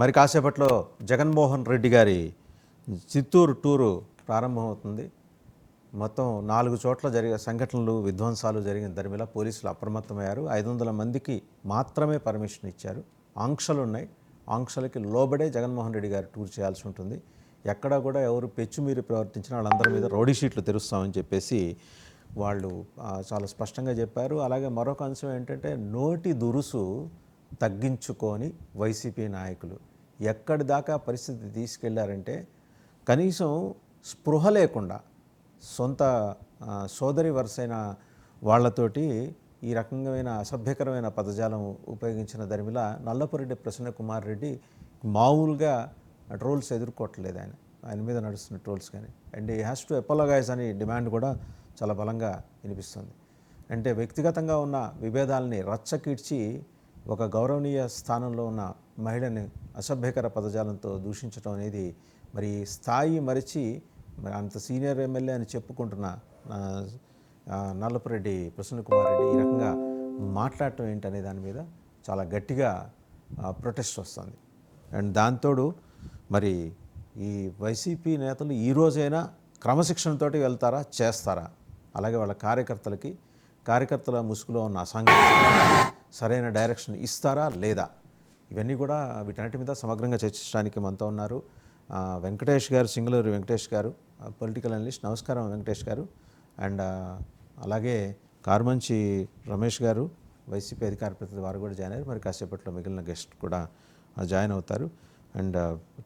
మరి కాసేపట్లో జగన్మోహన్ రెడ్డి గారి చిత్తూరు టూరు ప్రారంభమవుతుంది. మొత్తం 4 చోట్ల జరిగే సంఘటనలు, విధ్వంసాలు జరిగిన దరిమిలా పోలీసులు అప్రమత్తమయ్యారు. 500 మందికి మాత్రమే పర్మిషన్ ఇచ్చారు. ఆంక్షలు ఉన్నాయి. ఆంక్షలకి లోబడే జగన్మోహన్ రెడ్డి గారు టూర్ చేయాల్సి ఉంటుంది. ఎక్కడా కూడా ఎవరు పెచ్చుమీరి ప్రవర్తించినా వాళ్ళందరి మీద రౌడీ షీట్లు తెరుస్తామని చెప్పేసి వాళ్ళు చాలా స్పష్టంగా చెప్పారు. అలాగే మరొక అంశం ఏంటంటే, నోటి దురుసు తగ్గించుకొని వైసీపీ నాయకులు ఎక్కడి దాకా పరిస్థితి తీసుకెళ్లారంటే, కనీసం స్పృహ లేకుండా సొంత సోదరి వరుసైన వాళ్ళతోటి ఈ రకమైన అసభ్యకరమైన పదజాలం ఉపయోగించిన దరిమిలా నల్లపురెడ్డి ప్రసన్న కుమార్ రెడ్డి మామూలుగా ట్రోల్స్ ఎదుర్కోవట్లేదు. ఆయన మీద నడుస్తున్న ట్రోల్స్ కానీ, అండ్ ఈ హ్యాస్ టు అపాలగైజ్ అని డిమాండ్ కూడా చాలా బలంగా వినిపిస్తుంది. అంటే వ్యక్తిగతంగా ఉన్న విభేదాలని రచ్చకీడ్చి ఒక గౌరవనీయ స్థానంలో ఉన్న మహిళని అసభ్యకర పదజాలంతో దూషించడం అనేది మరి స్థాయి మరిచి మరి అంత సీనియర్ ఎమ్మెల్యే అని చెప్పుకుంటున్న నల్లపురెడ్డి ప్రసన్న కుమార్ రెడ్డి ఈ రకంగా మాట్లాడటం ఏంటనే దాని మీద చాలా గట్టిగా ప్రొటెస్ట్ వస్తుంది. అండ్ దాంతోడు మరి ఈ వైసీపీ నేతలు ఈ రోజైనా క్రమశిక్షణతోటి వెళ్తారా, చేస్తారా, అలాగే వాళ్ళ కార్యకర్తల ముసుగులో ఉన్న అసాంఘిక సరైన డైరెక్షన్ ఇస్తారా లేదా, ఇవన్నీ కూడా వీటన్నిటి మీద సమగ్రంగా చర్చించడానికి మనతో ఉన్నారు వెంకటేష్ గారు, సింగళూరు వెంకటేష్ గారు, పొలిటికల్ అనలిస్ట్. నమస్కారం వెంకటేష్ గారు. అండ్ అలాగే కార్మంచి రమేష్ గారు, వైసీపీ అధికార ప్రతినిధి, వారు కూడా జాయిన్ అయ్యారు. మరి కాసేపట్లో మిగిలిన గెస్ట్ కూడా జాయిన్ అవుతారు. And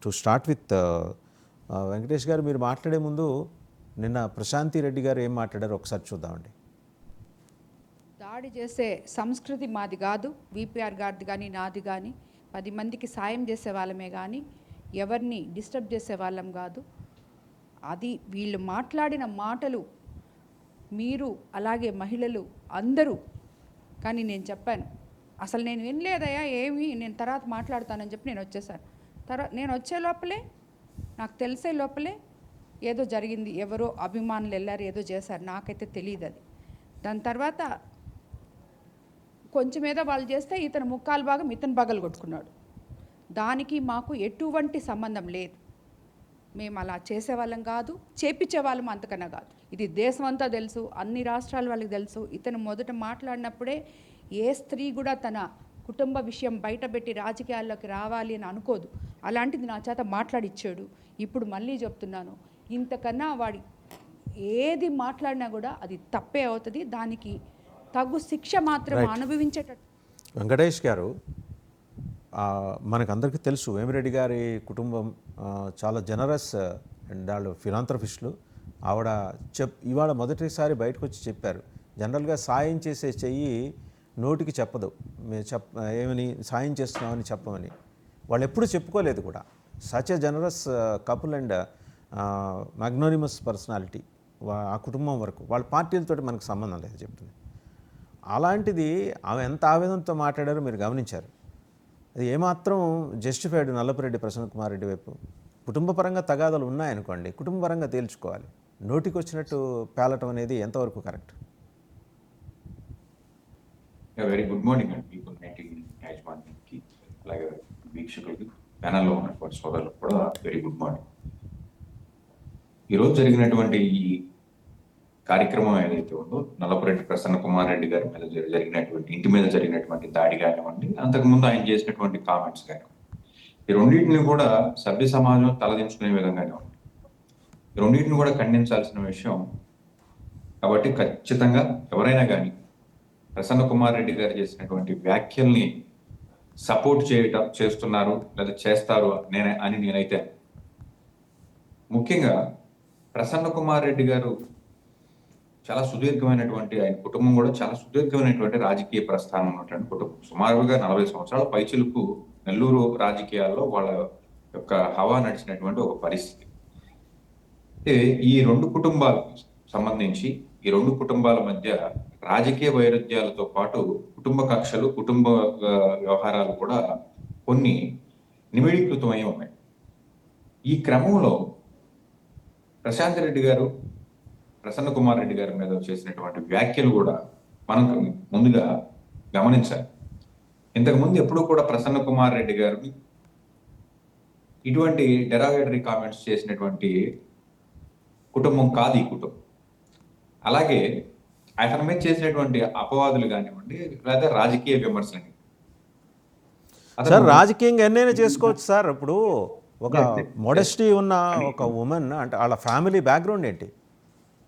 to start with Venkatesh గారు, మీరు మాట్లాడే ముందు నిన్న ప్రశాంతి రెడ్డి గారు ఏం మాట్లాడారో ఒకసారి చూద్దామండి. దాడి చేసే సంస్కృతి మాది కాదు, విపిఆర్ గారిది కానీ నాది కానీ. 10 మందికి సాయం చేసే వాళ్ళమే కానీ ఎవరిని డిస్టర్బ్ చేసే వాళ్ళం కాదు. అది వీళ్ళు మాట్లాడిన మాటలు మీరు అలాగే మహిళలు అందరూ. కానీ నేను చెప్పాను, అసలు నేను వినలేదయ్యా ఏమి, నేను తర్వాత మాట్లాడతానని చెప్పి నేను వచ్చేసాను. నేను వచ్చే లోపలే నాకు తెలిసే లోపలే ఏదో జరిగింది, ఎవరో అభిమానులు వెళ్ళారు, ఏదో చేశారు, నాకైతే తెలియదు అది. దాని తర్వాత కొంచెం ఏదో వాళ్ళు చేస్తే ఇతను ముక్కాలు భాగం ఇతను పగలు కొట్టుకున్నాడు. దానికి మాకు ఎటువంటి సంబంధం లేదు. మేము అలా చేసేవాళ్ళం కాదు, చేపించే వాళ్ళం అంతకన్నా కాదు. ఇది దేశం అంతా తెలుసు, అన్ని రాష్ట్రాల వాళ్ళకి తెలుసు. ఇతను మొదట మాట్లాడినప్పుడే ఏ స్త్రీ కూడా తన కుటుంబ విషయం బయటపెట్టి రాజకీయాల్లోకి రావాలి అని అనుకోదు. అలాంటిది నా చేత మాట్లాడిచ్చాడు. ఇప్పుడు మళ్ళీ చెప్తున్నాను, ఇంతకన్నా వాడి ఏది మాట్లాడినా కూడా అది తప్పే అవుతుంది. దానికి తగు శిక్ష మాత్రం అనుభవించేటట్టు. వెంకటేష్ గారు, మనకందరికీ తెలుసు వేమిరెడ్డి గారి కుటుంబం చాలా జనరస్ అండ్ వాళ్ళు ఫిలాంథ్రఫిస్టులు. ఆవిడ ఇవాళ మొదటిసారి బయటకు వచ్చి చెప్పారు, జనరల్గా సాయం చేసే చెయ్యి నోటికి చెప్పదు, ఏమని సాయం చేస్తున్నామని చెప్పమని. వాళ్ళు ఎప్పుడూ చెప్పుకోలేదు కూడా. Such a generous couple and magnanimous personality. ఆ కుటుంబం వరకు వాళ్ళ పార్టీలతో మనకు సంబంధం లేదు చెప్తుంది. అలాంటిది ఆమె ఎంత ఆవేదనతో మాట్లాడారో మీరు గమనించారు. అది ఏమాత్రం జస్టిఫైడ్ నల్లపురెడ్డి ప్రసన్న కుమార్ రెడ్డి వైపు. కుటుంబపరంగా తగాదాలు ఉన్నాయనుకోండి, కుటుంబపరంగా తేల్చుకోవాలి. నోటికి వచ్చినట్టు పేలటం అనేది ఎంతవరకు కరెక్ట్? వెరీ గుడ్ మార్నింగ్ అండి. పీపుల్ యాజమాన్యానికి, అలాగే వీక్షకులకి, ప్యానల్లో ఉన్నటువంటి సోదరులకు కూడా వెరీ గుడ్ మార్నింగ్. ఈరోజు జరిగినటువంటి ఈ కార్యక్రమం ఏదైతే ఉందో, నల్లపురెడ్డి ప్రసన్న కుమార్ రెడ్డి గారి మీద జరిగినటువంటి ఇంటి మీద జరిగినటువంటి దాడి కానివ్వండి, అంతకుముందు ఆయన చేసినటువంటి కామెంట్స్ కానివ్వండి, ఈ రెండింటిని కూడా సభ్య సమాజం తలదించుకునే విధంగానే ఉంది. ఈ రెండింటిని కూడా ఖండించాల్సిన విషయం. కాబట్టి ఖచ్చితంగా ఎవరైనా కానీ ప్రసన్న కుమార్ రెడ్డి గారు చేసినటువంటి వ్యాఖ్యల్ని సపోర్ట్ చేస్తున్నారు లేదా చేస్తారు అని నేనైతే. ముఖ్యంగా ప్రసన్న కుమార్ రెడ్డి గారు చాలా సుదీర్ఘమైనటువంటి, ఆయన కుటుంబం కూడా చాలా సుదీర్ఘమైనటువంటి రాజకీయ ప్రస్థానం ఉన్నటువంటి కుటుంబం. సుమారుగా 40 సంవత్సరాల పైచిలుకు నెల్లూరు రాజకీయాల్లో వాళ్ళ యొక్క హవా నడిచినటువంటి ఒక పరిస్థితి. ఈ 2 కుటుంబాలకు సంబంధించి, ఈ 2 కుటుంబాల మధ్య రాజకీయ వైరుధ్యాలతో పాటు కుటుంబ కక్షలు, కుటుంబ వ్యవహారాలు కూడా కొన్ని నిమిడీకృతమై ఉన్నాయి. ఈ క్రమంలో ప్రశాంత్ రెడ్డి గారు ప్రసన్న కుమార్ రెడ్డి గారి మీద చేసినటువంటి వ్యాఖ్యలు కూడా మనం ముందుగా గమనించాలి. ఇంతకుముందు ఎప్పుడూ కూడా ప్రసన్న కుమార్ రెడ్డి గారిని ఇటువంటి డెరాగేటరీ కామెంట్స్ చేసినటువంటి కుటుంబం కాదు ఈ కుటుంబం. అలాగే అతని మీద చేసినటువంటి అపవాదులు కానివ్వండి, లేదా రాజకీయ విమర్శలని సార్ రాజకీయంగా ఎన్నైనా చేసుకోవచ్చు సార్. ఇప్పుడు ఒక మోడెస్టీ ఉన్న ఒక ఉమెన్ అంటే వాళ్ళ ఫ్యామిలీ బ్యాక్గ్రౌండ్ ఏంటి,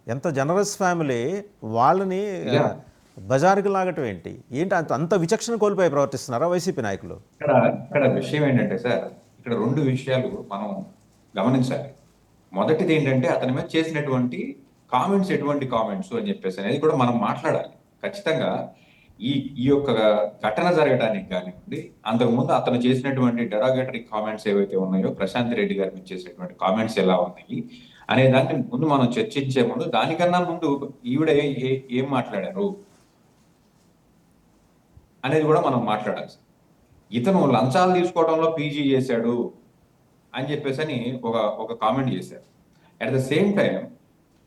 ఎంత జనరస్ ఫ్యామిలీ, వాళ్ళని బజారుకి లాగటం ఏంటి, అంత విచక్షణ కోల్పోయి ప్రవర్తిస్తున్నారా వైసీపీ నాయకులు? ఇక్కడ విషయం ఏంటంటే సార్, ఇక్కడ 2 విషయాలు మనం గమనించాలి. మొదటిది ఏంటంటే అతని మీద చేసినటువంటి కామెంట్స్ ఎటువంటి కామెంట్స్ అని చెప్పేసి అనేది కూడా మనం మాట్లాడాలి ఖచ్చితంగా. ఈ ఈ యొక్క ఘటన జరగడానికి కానివ్వండి, అంతకుముందు అతను చేసినటువంటి డెరాగేటరీ కామెంట్స్ ఏవైతే ఉన్నాయో, ప్రశాంత్ రెడ్డి గారి మీద చేసినటువంటి కామెంట్స్ ఎలా ఉన్నాయి అనే దాన్ని ముందు మనం చర్చించే ముందు, దానికన్నా ముందు ఈవిడ ఏం మాట్లాడారు అనేది కూడా మనం మాట్లాడాలి. ఇతను లంచాలు తీసుకోవడంలో పీజీ చేశాడు అని చెప్పేసి అని ఒక కామెంట్ చేశారు. అట్ ద సేమ్ టైం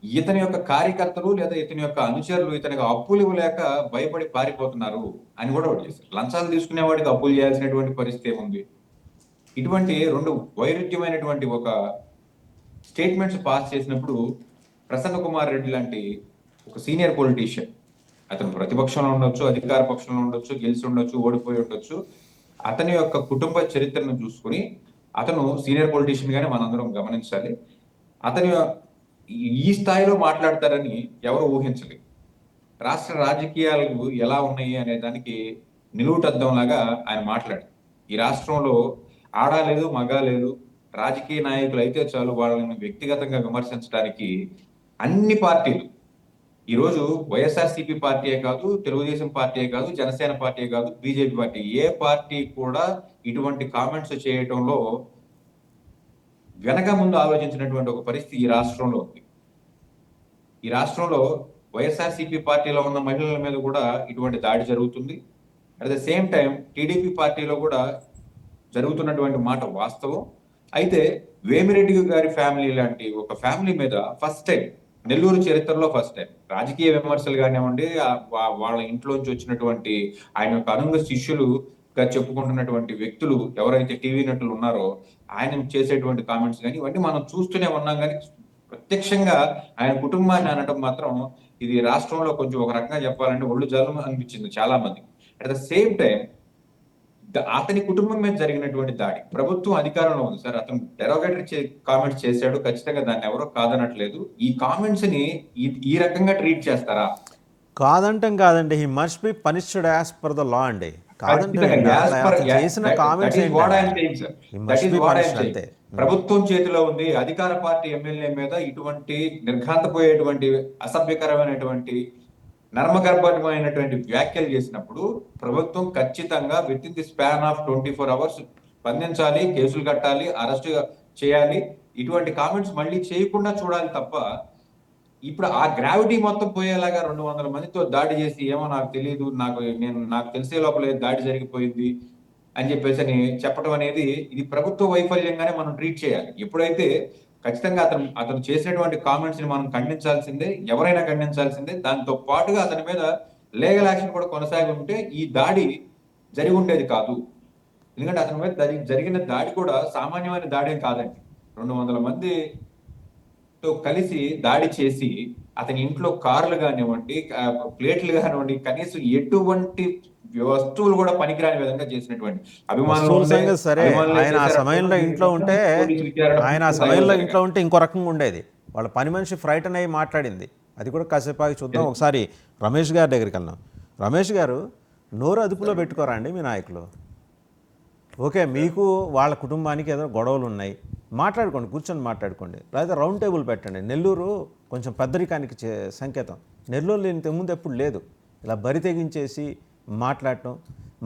ఇతని యొక్క కార్యకర్తలు లేదా ఇతని యొక్క అనుచరులు ఇతనికి అప్పులు ఇవ్వలేక భయపడి పారిపోతున్నారు అని కూడా ఒకటి చేశారు. లంచాలు తీసుకునే వాడికి అప్పులు చేయాల్సినటువంటి పరిస్థితి ఏముంది? ఇటువంటి 2 వైరుధ్యమైనటువంటి ఒక స్టేట్మెంట్స్ పాస్ చేసినప్పుడు ప్రసన్న కుమార్ రెడ్డి లాంటి ఒక సీనియర్ పొలిటీషియన్, అతను ప్రతిపక్షంలో ఉండొచ్చు, అధికార పక్షంలో ఉండొచ్చు, గెలిచి ఉండొచ్చు, ఓడిపోయి ఉండొచ్చు, అతని యొక్క కుటుంబ చరిత్రను చూసుకుని అతను సీనియర్ పొలిటీషియన్ గానే మనందరం గమనించాలి. అతని ఈ స్థాయిలో మాట్లాడతారని ఎవరు ఊహించలేదు. రాష్ట్ర రాజకీయాలు ఎలా ఉన్నాయి అనే దానికి నిలువుటద్దం లాగా ఆయన మాట్లాడారు. ఈ రాష్ట్రంలో ఆడా లేదు, మగా లేదు, రాజకీయ నాయకులు అయితే చాలు వాళ్ళని వ్యక్తిగతంగా విమర్శించడానికి అన్ని పార్టీలు, ఈరోజు వైఎస్ఆర్సీపీ పార్టీయే కాదు, తెలుగుదేశం పార్టీయే కాదు, జనసేన పార్టీయే కాదు, బీజేపీ పార్టీ, ఏ పార్టీ కూడా ఇటువంటి కామెంట్స్ చేయటంలో వెనక ముందు ఆలోచించినటువంటి ఒక పరిస్థితి ఈ రాష్ట్రంలో ఉంది. ఈ రాష్ట్రంలో వైఎస్ఆర్సీపీ పార్టీలో ఉన్న మహిళల మీద కూడా ఇటువంటి దాడి జరుగుతుంది. At the same time TDP పార్టీలో కూడా జరుగుతున్నటువంటి మాట వాస్తవం. అయితే వేమిరెడ్డి గారి ఫ్యామిలీ లాంటి ఒక ఫ్యామిలీ మీద ఫస్ట్ టైం, నెల్లూరు చరిత్రలో ఫస్ట్ టైం రాజకీయ విమర్శలు కానివ్వండి, వాళ్ళ ఇంట్లోంచి వచ్చినటువంటి ఆయన యొక్క అనుంగ శిష్యులుగా చెప్పుకుంటున్నటువంటి వ్యక్తులు ఎవరైతే టీవీ నటులు ఉన్నారో ఆయన చేసేటువంటి కామెంట్స్ కానీ ఇవన్నీ మనం చూస్తూనే ఉన్నాం. కానీ ప్రత్యక్షంగా ఆయన కుటుంబాన్ని అనడం మాత్రం ఇది రాష్ట్రంలో కొంచెం ఒక రకంగా చెప్పాలంటే ఒళ్ళు జలం అనిపించింది చాలా మంది. అట్ ద సేమ్ టైం అతని కుటుంబం మీద జరిగినటువంటి దాడి, ప్రభుత్వం అధికారంలో ఉంది సార్, అతను డెరోగేటరీ కామెంట్స్ చేశాడు, ఖచ్చితంగా దాన్ని ఎవరో కాదనట్లేదు. ఈ కామెంట్స్ ని ఈ రకంగా ట్రీట్ చేస్తారా? కాదంటాం కాదండి, he must be punished as per the law అండి. కాదంటే చేసిన కామెంట్స్ అంతే. ప్రభుత్వం చేతిలో ఉంది, అధికార పార్టీ ఎమ్మెల్యే మీద ఇటువంటి నిర్ఘాంతపోయేటువంటి అసభ్యకరమైనటువంటి నర్మగర్భమైనటువంటి వ్యాఖ్యలు చేసినప్పుడు ప్రభుత్వం ఖచ్చితంగా with in the span of 24 hours స్పందించాలి, కేసులు కట్టాలి, అరెస్ట్ చేయాలి. ఇటువంటి కామెంట్స్ మళ్ళీ చేయకుండా చూడాలి తప్ప ఇప్పుడు ఆ గ్రావిటీ మొత్తం పోయేలాగా 200 మందితో దాడి చేసి ఏమో నాకు తెలియదు, నాకు తెలిసే లోపలే దాడి జరిగిపోయింది అని చెప్పేసి అని చెప్పడం అనేది ఇది ప్రభుత్వ వైఫల్యంగానే మనం ట్రీట్ చేయాలి. ఎప్పుడైతే ఖచ్చితంగా అతను చేసినటువంటి కామెంట్స్ ని మనం ఖండించాల్సిందే, ఎవరైనా ఖండించాల్సిందే. దాంతో పాటుగా అతని మీద లీగల్ యాక్షన్ కూడా కొనసాగి ఉంటే ఈ దాడి జరిగి ఉండేది కాదు. ఎందుకంటే అతని మీద జరిగిన దాడి కూడా సామాన్యమైన దాడేం కాదండి. 200 మందితో కలిసి దాడి చేసి అతని ఇంట్లో కార్లు కానివ్వండి, ప్లేట్లు కానివ్వండి, కనీసం ఎటువంటి వస్తువులు కూడా పనికిరాని విధంగా చేసినటువంటి అభిమానులు. సరే, ఆయన ఆ సమయంలో ఇంట్లో ఉంటే ఇంకో రకంగా ఉండేది. వాళ్ళ పని మనిషి ఫ్రైటన్ అయ్యి మాట్లాడింది, అది కూడా కాసేపు ఆగి చూద్దాం. ఒకసారి రమేష్ గారి దగ్గరికి వెళ్దాం. రమేష్ గారు, నోరు అదుపులో పెట్టుకోరా అండి మీ నాయకులు? ఓకే, మీకు వాళ్ళ కుటుంబానికి ఏదో గొడవలు ఉన్నాయి, మాట్లాడుకోండి, కూర్చొని మాట్లాడుకోండి, లేదా రౌండ్ టేబుల్ పెట్టండి. నెల్లూరు కొంచెం పెద్దరికానికి సంకేతం. నెల్లూరు లేని ముందు ఎప్పుడు లేదు. ఇలా బరి తెగించేసి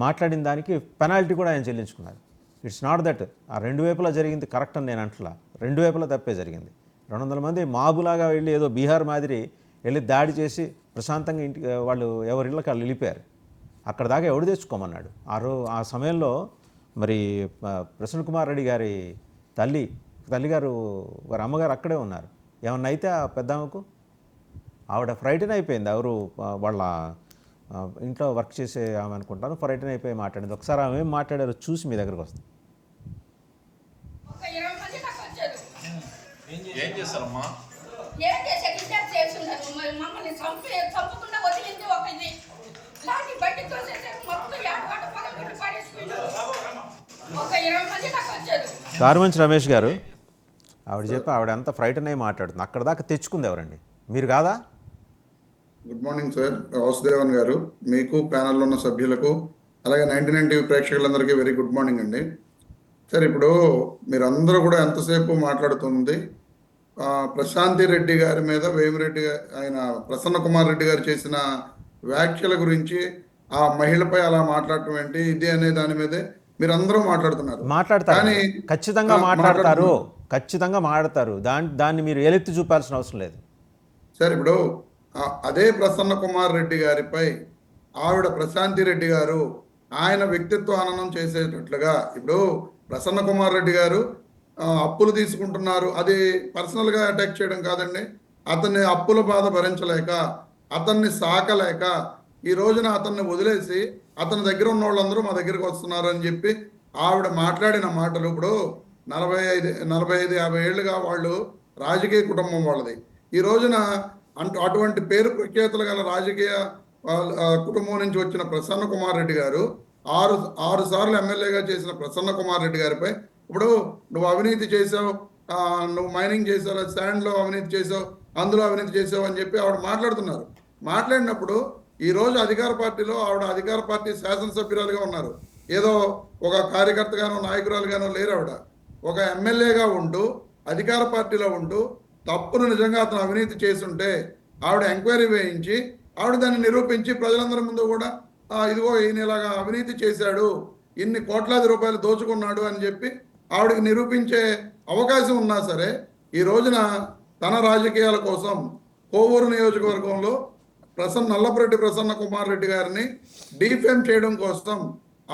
మాట్లాడిన దానికి పెనాల్టీ కూడా ఆయన చెల్లించుకున్నారు. ఇట్స్ నాట్ దట్ ఆ 2 వైపులా జరిగింది కరెక్ట్ అని నేను అంటలా, 2 వైపులా తప్పే జరిగింది. 200 మంది మాబులాగా వెళ్ళి ఏదో బీహార్ మాదిరి వెళ్ళి దాడి చేసి ప్రశాంతంగా ఇంటికి వాళ్ళు ఎవరి ఇళ్ళకి వాళ్ళు వెళ్ళిపోయారు. అక్కడ దాకా ఎవడు తెచ్చుకోమన్నాడు? ఆ సమయంలో మరి ప్రసన్న కుమార్ రెడ్డి గారి తల్లిగారు వారి అమ్మగారు అక్కడే ఉన్నారు. ఏమన్నా అయితే ఆ పెద్దామకు ఆవిడ ఫ్రైటన్ అయిపోయింది. ఎవరు వాళ్ళ ఇంట్లో వర్క్ చేసే ఆమె అనుకుంటాను, ఫ్రైటన్ అయిపోయి మాట్లాడింది. ఒకసారి ఆమె ఏం మాట్లాడారో చూసి మీ దగ్గరకు వస్తాం. ఏం చేస్తారమ్మా? ఏం చేసే కిడ్నాప్ చేస్తున్నారు మమ్మల్ని చంపకుండా వదిలింది ఒక ఇది లాంటి బయట తోసేసారు మొత్తం ఏడవాట పగలగొట్టి పడేసిపోయారు. ఒక 20 మంది నాకు వచ్చారు. కారుమంచి రమేష్ గారు ఆవిడ చెప్పి ఆవిడ అంతా ఫ్రైటన్ అయి మాట్లాడుతుంది. అక్కడ దాకా తెచ్చుకుంది ఎవరండి, మీరు కాదా? గుడ్ మార్నింగ్ సార్, వాసుదేవన్ గారు, మీకు ప్యానెల్లో ఉన్న సభ్యులకు అలాగే 99 టీవీ ప్రేక్షకులందరికీ వెరీ గుడ్ మార్నింగ్ అండి. సార్, ఇప్పుడు మీరందరూ కూడా ఎంతసేపు మాట్లాడుతుంది ప్రశాంతి రెడ్డి గారి మీద వేమిరెడ్డి ఆయన ప్రసన్న కుమార్ రెడ్డి గారు చేసిన వ్యాఖ్యల గురించి, ఆ మహిళపై అలా మాట్లాడటం ఏంటి ఇది అనే దాని మీదే మీరందరూ మాట్లాడుతున్నారు. మాట్లాడతారు, ఖచ్చితంగా మాట్లాడతారు, ఖచ్చితంగా మాట్లాడతారు. దాన్ని మీరు ఏలెత్తి చూపాల్సిన అవసరం లేదు. సార్, ఇప్పుడు అదే ప్రసన్న కుమార్ రెడ్డి గారిపై ఆవిడ ప్రశాంతి రెడ్డి గారు ఆయన వ్యక్తిత్వ హననం చేసేటట్లుగా, ఇప్పుడు ప్రసన్న కుమార్ రెడ్డి గారు అప్పులు తీసుకుంటున్నారు, అది పర్సనల్గా అటాక్ చేయడం కాదండి. అతన్ని అప్పుల బాధ భరించలేక, అతన్ని సాకలేక ఈ రోజున అతన్ని వదిలేసి అతని దగ్గర ఉన్న వాళ్ళందరూ మా దగ్గరికి వస్తున్నారు అని చెప్పి ఆవిడ మాట్లాడిన మాటలు, ఇప్పుడు 45-50 ఏళ్ళుగా వాళ్ళు రాజకీయ కుటుంబం వాళ్ళది. ఈ రోజున అటువంటి పేరు ప్రఖ్యాతులు గల రాజకీయ కుటుంబం నుంచి వచ్చిన ప్రసన్న కుమార్ రెడ్డి గారు ఆరు సార్లు ఎమ్మెల్యేగా చేసిన ప్రసన్న కుమార్ రెడ్డి గారిపై ఇప్పుడు నువ్వు అవినీతి చేసావు, నువ్వు మైనింగ్ చేసావు, శాండ్లో అవినీతి చేసావు, అందులో అవినీతి చేసావు అని చెప్పి ఆవిడ మాట్లాడుతున్నారు. మాట్లాడినప్పుడు ఈ రోజు అధికార పార్టీలో ఆవిడ అధికార పార్టీ శాసనసభ్యురాలుగా ఉన్నారు. ఏదో ఒక కార్యకర్తగానో నాయకురాలుగానో లేరు. ఆవిడ ఒక ఎమ్మెల్యేగా ఉంటూ అధికార పార్టీలో ఉంటూ తప్పును నిజంగా అతను అవినీతి చేస్తుంటే ఆవిడ ఎంక్వైరీ వేయించి ఆవిడ దాన్ని నిరూపించి ప్రజలందరి ముందు కూడా ఇదిగో ఈయన ఇలాగా అవినీతి చేశాడు, ఇన్ని కోట్లాది రూపాయలు దోచుకున్నాడు అని చెప్పి ఆవిడకి నిరూపించే అవకాశం ఉన్నా సరే, ఈ రోజున తన రాజకీయాల కోసం కోవూరు నియోజకవర్గంలో నల్లపురెడ్డి ప్రసన్న కుమార్ రెడ్డి గారిని డీఫేమ్ చేయడం కోసం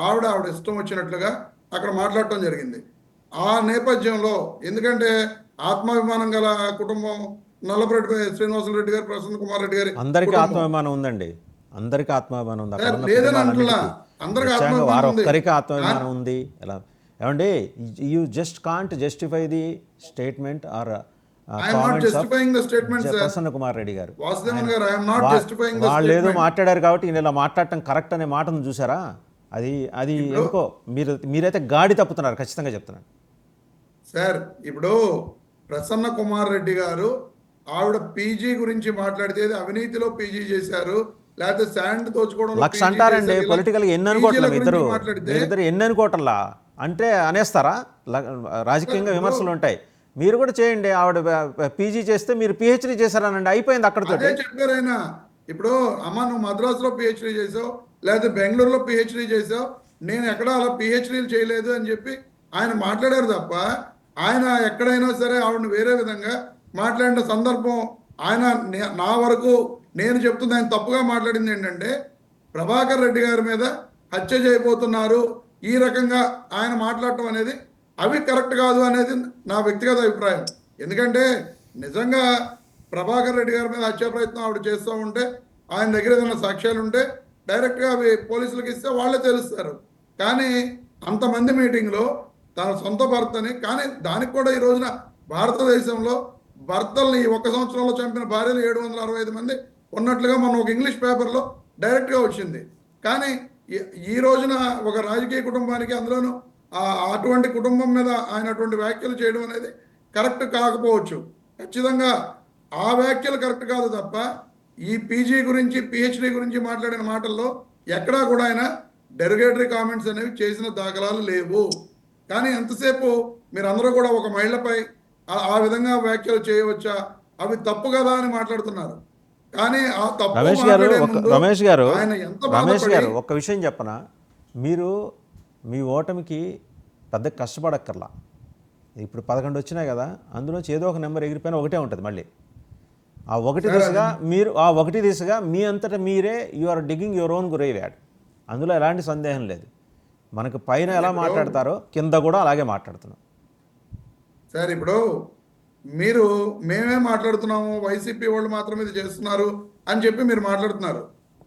ఆవిడ ఇష్టం వచ్చినట్లుగా అక్కడ మాట్లాడటం జరిగింది. ఆ నేపథ్యంలో ఎందుకంటే ఆత్మాభిమానం గల కుటుంబం నల్లపురెడ్డి శ్రీనివాసరెడ్డి గారు, ప్రసన్న కుమార్ రెడ్డి గారి అందరికీ ఆత్మాభిమానం ఉందండి, అందరికీ ఆత్మాభిమానం ఉంది. లేదని అంటున్నా, అందరికీ వారొక్కరికి ఆత్మాభిమానం ఉంది. ఎలా ఏమండి, you just can't justify the statement R Prasanna Kumar Reddy garu. వాళ్ళు ఏదో మాట్లాడారు కాబట్టి ఈయన ఇలా మాట్లాడటం కరెక్ట్ అనే మాటను చూసారా? అది ఎందుకో మీరైతే గాడి తప్పుతున్నారు, ఖచ్చితంగా చెప్తున్నాను సార్. ఇప్పుడు ప్రసన్న కుమార్ రెడ్డి గారు ఆవిడ పీజీ గురించి మాట్లాడితే అవినీతిలో పీజీ చేశారు, లేకపోతే శాండ్ దోచుకోవడం లక్ష అంటారండి. పొలిటికల్ ఎన్ని అనుకోవట్లా ఇద్దరు ఎన్ని అనుకోవట్లా అంటే అనేస్తారా? రాజకీయంగా విమర్శలు ఉంటాయి, మీరు కూడా చేయండి. ఆవిడ పీజీ చేస్తే మీరు పిహెచ్డీ చేశారనండి, అయిపోయింది అక్కడితో. చెప్పారైనా ఇప్పుడు అమ్మ నువ్వు మద్రాసులో పిహెచ్డీ చేసావు, లేకపోతే బెంగళూరులో పిహెచ్డీ చేసావు, నేను ఎక్కడ అలా పిహెచ్డీలు చేయలేదు అని చెప్పి ఆయన మాట్లాడారు తప్ప, ఆయన ఎక్కడైనా సరే ఆవిడని వేరే విధంగా మాట్లాడిన సందర్భం ఆయన నా వరకు నేను చెప్తుంది ఆయన తప్పుగా మాట్లాడింది ఏంటంటే, ప్రభాకర్ రెడ్డి గారి మీద హత్య చేయబోతున్నారు ఈ రకంగా ఆయన మాట్లాడటం అనేది అవి కరెక్ట్ కాదు అనేది నా వ్యక్తిగత అభిప్రాయం. ఎందుకంటే నిజంగా ప్రభాకర్ రెడ్డి గారి మీద హత్యా ప్రయత్నం ఆవిడ చేస్తూ ఉంటే, ఆయన దగ్గర ఏదైనా సాక్ష్యాలు ఉంటే డైరెక్ట్గా అవి పోలీసులకు ఇస్తే వాళ్ళే తెలుస్తారు. కానీ అంతమంది మీటింగ్లో తన సొంత భర్తని, కానీ దానికి కూడా ఈ రోజున భారతదేశంలో భర్తల్ని ఈ 1 సంవత్సరంలో చంపిన భార్యలు 765 మంది ఉన్నట్లుగా మనం ఒక ఇంగ్లీష్ పేపర్లో డైరెక్ట్గా వచ్చింది. కానీ ఈ రోజున ఒక రాజకీయ కుటుంబానికి, అందులోనూ అటువంటి కుటుంబం మీద ఆయన అటువంటి వ్యాఖ్యలు చేయడం అనేది కరెక్ట్ కాకపోవచ్చు. ఖచ్చితంగా ఆ వ్యాఖ్యలు కరెక్ట్ కాదు తప్ప, ఈ పీజీ గురించి పిహెచ్డీ గురించి మాట్లాడిన మాటల్లో ఎక్కడా కూడా ఆయన డెరిగేటరీ కామెంట్స్ అనేవి చేసిన దాఖలాలు లేవు. కానీ ఎంతసేపు మీరందరూ కూడా ఒక మహిళపై ఆ విధంగా వ్యాఖ్యలు చేయవచ్చా, అవి తప్పు కదా అని మాట్లాడుతున్నారు. కానీ ఆ తప్పు రమేష్ గారు ఒక్క విషయం చెప్పనా, మీరు మీ ఓటమికి పెద్ద కష్టపడక్కర్లా. ఇప్పుడు 11 వచ్చినాయి కదా, అందులోంచి ఏదో ఒక నెంబర్ ఎగిరిపోయినా ఒకటే ఉంటుంది. మళ్ళీ ఆ ఒకటి దిశగా మీ అంతటా మీరే you are digging your own grave యాడ్. అందులో ఎలాంటి సందేహం లేదు. మనకు పైన ఎలా మాట్లాడతారో కింద కూడా అలాగే మాట్లాడుతున్నాం సార్. ఇప్పుడు మేమే మాట్లాడుతున్నాము, వైసీపీ వాళ్ళు మాత్రం ఇది చేస్తున్నారు అని చెప్పి మీరు మాట్లాడుతున్నారు.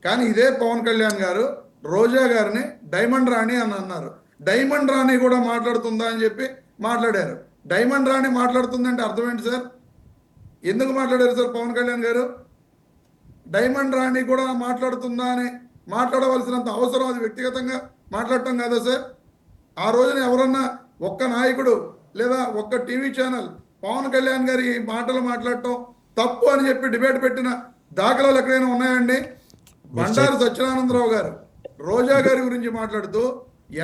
కానీ ఇదే పవన్ కళ్యాణ్ గారు రోజా గారిని డైమండ్ రాణి అని అన్నారు. డైమండ్ రాణి కూడా మాట్లాడుతుందా అని చెప్పి మాట్లాడారు. డైమండ్ రాణి మాట్లాడుతుందంటే అర్థం ఏంటి సార్? ఎందుకు మాట్లాడారు సార్ పవన్ కళ్యాణ్ గారు? డైమండ్ రాణి కూడా మాట్లాడుతుందా అని మాట్లాడవలసినంత అవసరం అది వ్యక్తిగతంగా మాట్లాడటం కదా సార్? ఆ రోజున ఎవరన్నా ఒక్క నాయకుడు లేదా ఒక్క టీవీ ఛానల్ పవన్ కళ్యాణ్ గారి ఈ మాటలు మాట్లాడటం తప్పు అని చెప్పి డిబేట్ పెట్టిన దాఖలాలు ఎక్కడైనా ఉన్నాయండి? బండారు సత్యనారాయణరావు గారు రోజా గారి గురించి మాట్లాడుతూ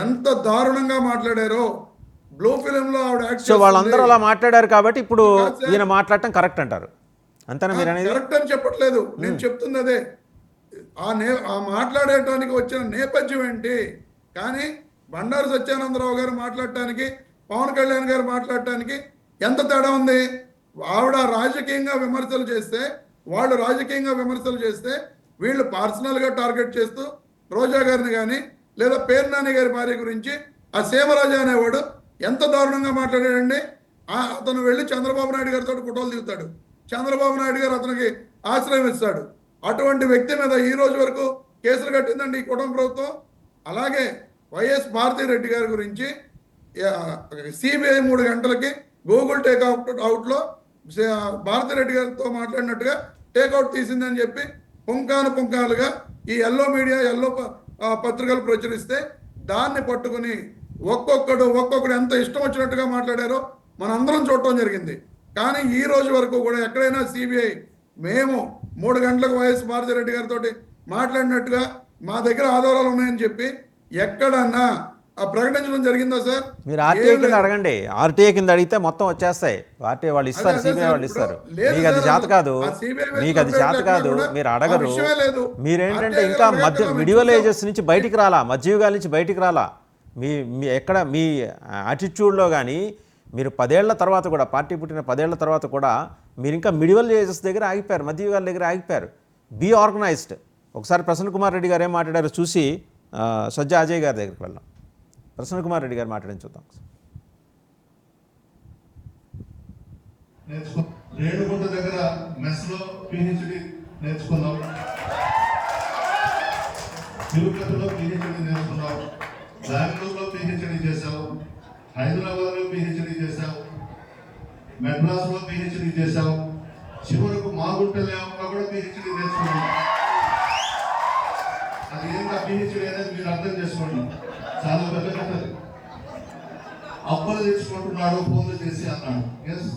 ఎంత దారుణంగా మాట్లాడారో. బ్లూ ఫిలిం లో ఆవిడ యాక్ట్ సో వాళ్ళందరూ చేస్తుంది. అలా మాట్లాడారు కాబట్టి ఇప్పుడు కాదు సార్. ఈయన మాట్లాడటం కరెక్ట్ అంటారు, అంతేనా మీరు అనేది? కరెక్ట్ అని చెప్పట్లేదు, నేను చెప్తుంది అదే. ఆ మాట్లాడటానికి వచ్చిన నేపథ్యం ఏంటి? కానీ బండారు సత్యానందరావు గారు మాట్లాడటానికి పవన్ కళ్యాణ్ గారు మాట్లాడటానికి ఎంత తేడా ఉంది? ఆవిడ రాజకీయంగా విమర్శలు చేస్తే, వాళ్ళు రాజకీయంగా విమర్శలు చేస్తే, వీళ్ళు పర్సనల్గా టార్గెట్ చేస్తూ రోజా గారిని కానీ లేదా పేర్నాని గారి భార్య గురించి ఆ సీమరాజా అనేవాడు ఎంత దారుణంగా మాట్లాడాడండి. అతను వెళ్ళి చంద్రబాబు నాయుడు గారితో ఫోటోలు దిగుతాడు, చంద్రబాబు నాయుడు గారు అతనికి ఆశ్రయం ఇస్తాడు. అటువంటి వ్యక్తి మీద ఈ రోజు వరకు కేసులు కట్టిందండి ఈ కుటుంబ ప్రభుత్వం. అలాగే వైఎస్ భారతిరెడ్డి గారి గురించి సిబిఐ 3 గంటలకి గూగుల్ అవుట్లో భారతిరెడ్డి గారితో మాట్లాడినట్టుగా టేక్అవుట్ తీసిందని చెప్పి పుంకాలుగా ఈ ఎల్లో మీడియా ఎల్లో పత్రికలు ప్రచురిస్తే దాన్ని పట్టుకుని ఒక్కొక్కడు ఎంత ఇష్టం వచ్చినట్టుగా మాట్లాడారో మనందరం చూడటం జరిగింది. కానీ ఈ రోజు వరకు కూడా ఎక్కడైనా సిబిఐ మేము 3 గంటలకు వైఎస్ భారతిరెడ్డి గారితో మాట్లాడినట్టుగా మా దగ్గర ఆధారాలు ఉన్నాయని చెప్పి ఎక్కడన్నా ప్రకటించడం జరిగిందా సార్? మీరు ఆర్టీఐ కింద అడగండి, ఆర్టీఐ కింద అడిగితే మొత్తం వచ్చేస్తాయి. ఆర్టీఐ వాళ్ళు ఇస్తారు, అదే సిబిఐ సార్, వాళ్ళు ఇస్తారు. లేదు మీకు అది సార్, చేత కాదు, ఆ CBI మీకు అది చేత కాదు, కూడా మీరు ఆ అడగరు. విషయమే లేదు. మీరేంటంటే RTI ఇంకా గారు మిడివల్ చూసాం. ఏజెస్ నుంచి బయటికి రాలా, మధ్యయుగాల నుంచి బయటికి రాలా. మీ ఎక్కడ మీ యాటిట్యూడ్లో కానీ మీరు 10 ఏళ్ల తర్వాత కూడా, పార్టీ పుట్టిన 10 ఏళ్ల తర్వాత కూడా మీరు ఇంకా మిడివల్ ఏజెస్ దగ్గర ఆగిపోయారు, మధ్యయుగాల దగ్గర ఆగిపోయారు. Be organised. ఒకసారి ప్రసన్న కుమార్ రెడ్డి గారు ఏం మాట్లాడారో చూసి సజ్జా అజయ్ గారి దగ్గరికి వెళ్దాం. ప్రసన్న కుమార్ రెడ్డి గారు మాట్లాడి చూద్దాం. రేణుగుంట దగ్గర మెస్లో పిహెచ్డి నేర్చుకున్నాం, తిరుపతిలో పిహెచ్డి నేర్చుకున్నాం, బెంగళూరులో పిహెచ్డి చేశావు, హైదరాబాద్లో పిహెచ్డి చేశావు, మెడ్రాస్లో పిహెచ్డి చేశావు, చివరకు మాగుంటలేమలో కూడా పిహెచ్డి నేర్చుకున్నాం. అది ఏంటా పిహెచ్డి అనేది మీరు అర్థం చేసుకోండి, చాలా పెద్ద కథది. అప్పులు తెచ్చుకుంటున్నాడు ఫోన్లు చేసి అన్నాడు. ఎస్,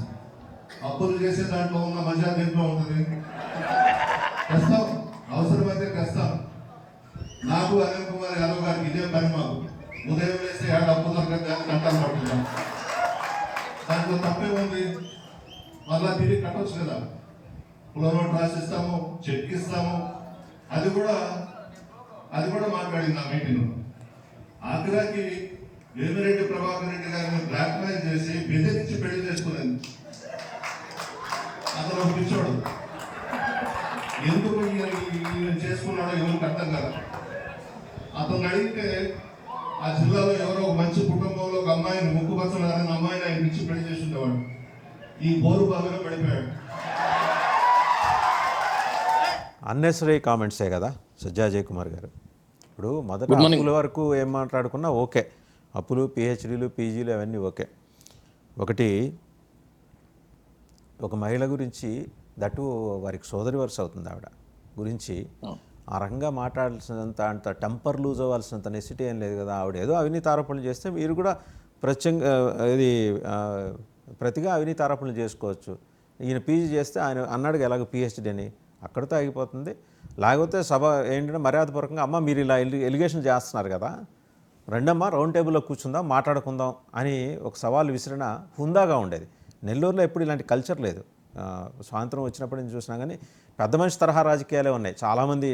అప్పులు చేసే దాంట్లో ఉన్న మజా దేంట్లో ఉంటుంది. తెస్తాం, అవసరమైతే తెస్తాం. నాకు అనిల్ కుమార్ యాదవ్ గారికి ఇదే పని. మాకు ఉదయం వేస్తే ఏడు అప్పు దొరకదు అని గంటలు పడుతున్నాం. దాంట్లో తప్పే ఉంది, మళ్ళా తిరిగి కట్టవచ్చు కదా. పులనోట్ రాసిస్తాము, చెక్ ఇస్తాము. అది కూడా మాట్లాడింది ఆ మీటింగ్. ఆగ్రాకి వేమిరెడ్డి ప్రభాకర్ రెడ్డి గారిని బ్లాక్మెయిల్ చేసి బెదిరించి పెళ్లి చేసుకునేది. అతను పిచ్చోడు, ఎందుకు ఈయన చేసుకున్నాడో ఎవరికి అర్థం కదా. అతను అడిగితే ఆ జిల్లాలో ఎవరో ఒక మంచి కుటుంబంలో ఒక అమ్మాయిని ముక్కుపచ్చలు కానీ అమ్మాయిని ఆయన ఇచ్చి పెళ్లి చేసి ఉండేవాడు. ఈ బోరు బాగా పడిపోయాడు. అన్నెసరీ కామెంట్సే కదా సజ్జా అజయ్ కుమార్ గారు. ఇప్పుడు మొదట అప్పుల వరకు ఏం మాట్లాడుకున్నా ఓకే, అప్పులు, పిహెచ్డీలు, పీజీలు అవన్నీ ఓకే. ఒకటి ఒక మహిళ గురించి, దట్టు వారికి సోదరి వరుస అవుతుంది ఆవిడ గురించి ఆ రకంగా మాట్లాడాల్సినంత టెంపర్ లూజ్ అవ్వాల్సినంత నెసిటీ ఏం లేదు కదా. ఆవిడ ఏదో అవినీతి ఆరోపణలు చేస్తే మీరు కూడా ప్రతిగా అవినీతి ఆరోపణలు చేసుకోవచ్చు. ఈయన పీజీ చేస్తే ఆయన అన్నాడు ఎలాగ పిహెచ్డీ అని, అక్కడితో ఆగిపోతుంది. లేకపోతే సభ ఏంటంటే మర్యాదపూర్వకంగా అమ్మ మీరు ఇలా ఎలిగేషన్ చేస్తున్నారు కదా, రెండమ్మ రౌండ్ టేబుల్లో కూర్చుందాం మాట్లాడుకుందాం అని ఒక సవాల్ విసిరిన హుందాగా ఉండేది. నెల్లూరులో ఎప్పుడు ఇలాంటి కల్చర్ లేదు. స్వాతంత్రం వచ్చినప్పటి నుంచి చూసినా కానీ పెద్ద మనిషి తరహా రాజకీయాలే ఉన్నాయి. చాలామంది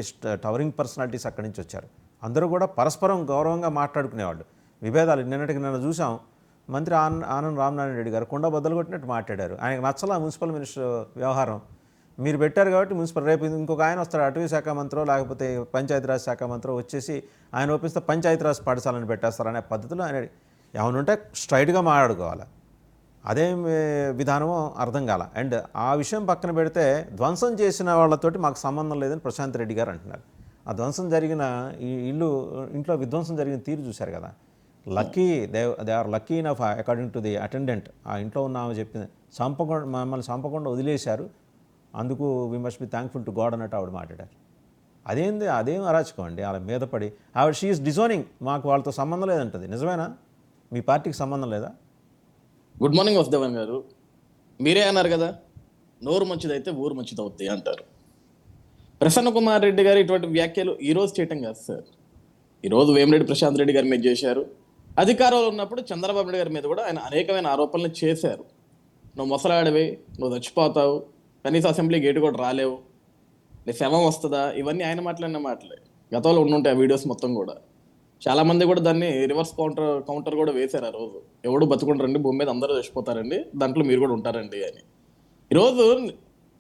టవరింగ్ పర్సనాలిటీస్ అక్కడి నుంచి వచ్చారు. అందరూ కూడా పరస్పరం గౌరవంగా మాట్లాడుకునేవాళ్ళు. విభేదాలు నిన్న చూసాం. మంత్రి ఆనంద్ రామనారాయణ రెడ్డి గారు కుండ బద్దలు కొట్టినట్టు మాట్లాడారు. ఆయనకు నచ్చలా మున్సిపల్ మినిస్టర్ వ్యవహారం. మీరు పెట్టారు కాబట్టి మున్సిపల్, రేపు ఇంకొక ఆయన వస్తాడు అటవీ శాఖ మంత్రో లేకపోతే పంచాయతీరాజ్ శాఖ మంత్రో వచ్చేసి ఆయన ఒప్పిస్తే పంచాయతీరాజ్ పాఠశాలను పెట్టేస్తారనే పద్ధతిలో ఆయన ఏమనుంటే స్ట్రైట్గా మాట్లాడుకోవాలి. అదేం విధానమో అర్థం కాల. అండ్ ఆ విషయం పక్కన పెడితే ధ్వంసం చేసిన వాళ్ళతోటి మాకు సంబంధం లేదని ప్రశాంత్ రెడ్డి గారు అంటున్నారు. ఆ ధ్వంసం జరిగిన ఈ ఇంట్లో విధ్వంసం జరిగిన తీరు చూశారు కదా. Lucky they are lucky enough according to the attendant. ఆ ఇంట్లో ఉన్న ఆమె చెప్పింది, మమ్మల్ని చంపకుండా వదిలేశారు, అందుకు we must be thankful to God అన్నట్టు ఆవిడ మాట్లాడారు. అదేం అరాచకం అండి. వాళ్ళ మీద పడి ఆవిడ షీఈస్ డిజోనింగ్, మాకు వాళ్ళతో సంబంధం లేదంటది. నిజమేనా? మీ పార్టీకి సంబంధం లేదా? గుడ్ మార్నింగ్ వసుదేవన్ గారు. మీరే అన్నారు కదా, నోరు మంచిదైతే ఊరు మంచిది అవుద్ది అంటారు. ప్రసన్న కుమార్ రెడ్డి గారు ఇటువంటి వ్యాఖ్యలు ఈరోజు చేయటం కాదు సార్. ఈరోజు వేమిరెడ్డి ప్రశాంత్ రెడ్డి గారి మీద చేశారు. అధికారంలో ఉన్నప్పుడు చంద్రబాబు నాయుడు గారి మీద కూడా ఆయన అనేకమైన ఆరోపణలు చేశారు. నువ్వు ముసలాడివి, నువ్వు చచ్చిపోతావు, కనీసం అసెంబ్లీ గేటు కూడా రాలేవు, నీ శవం వస్తుందా, ఇవన్నీ ఆయన మాట్లాడిన మాటలే. గతంలో ఉండుంటాయి ఆ వీడియోస్ మొత్తం కూడా. చాలామంది కూడా దాన్ని రివర్స్ కౌంటర్ కూడా వేశారు ఆ రోజు. ఎవడు బతుకుంటారండి భూమి మీద, అందరూ చచ్చిపోతారండి, దాంట్లో మీరు కూడా ఉంటారండి అని. ఈరోజు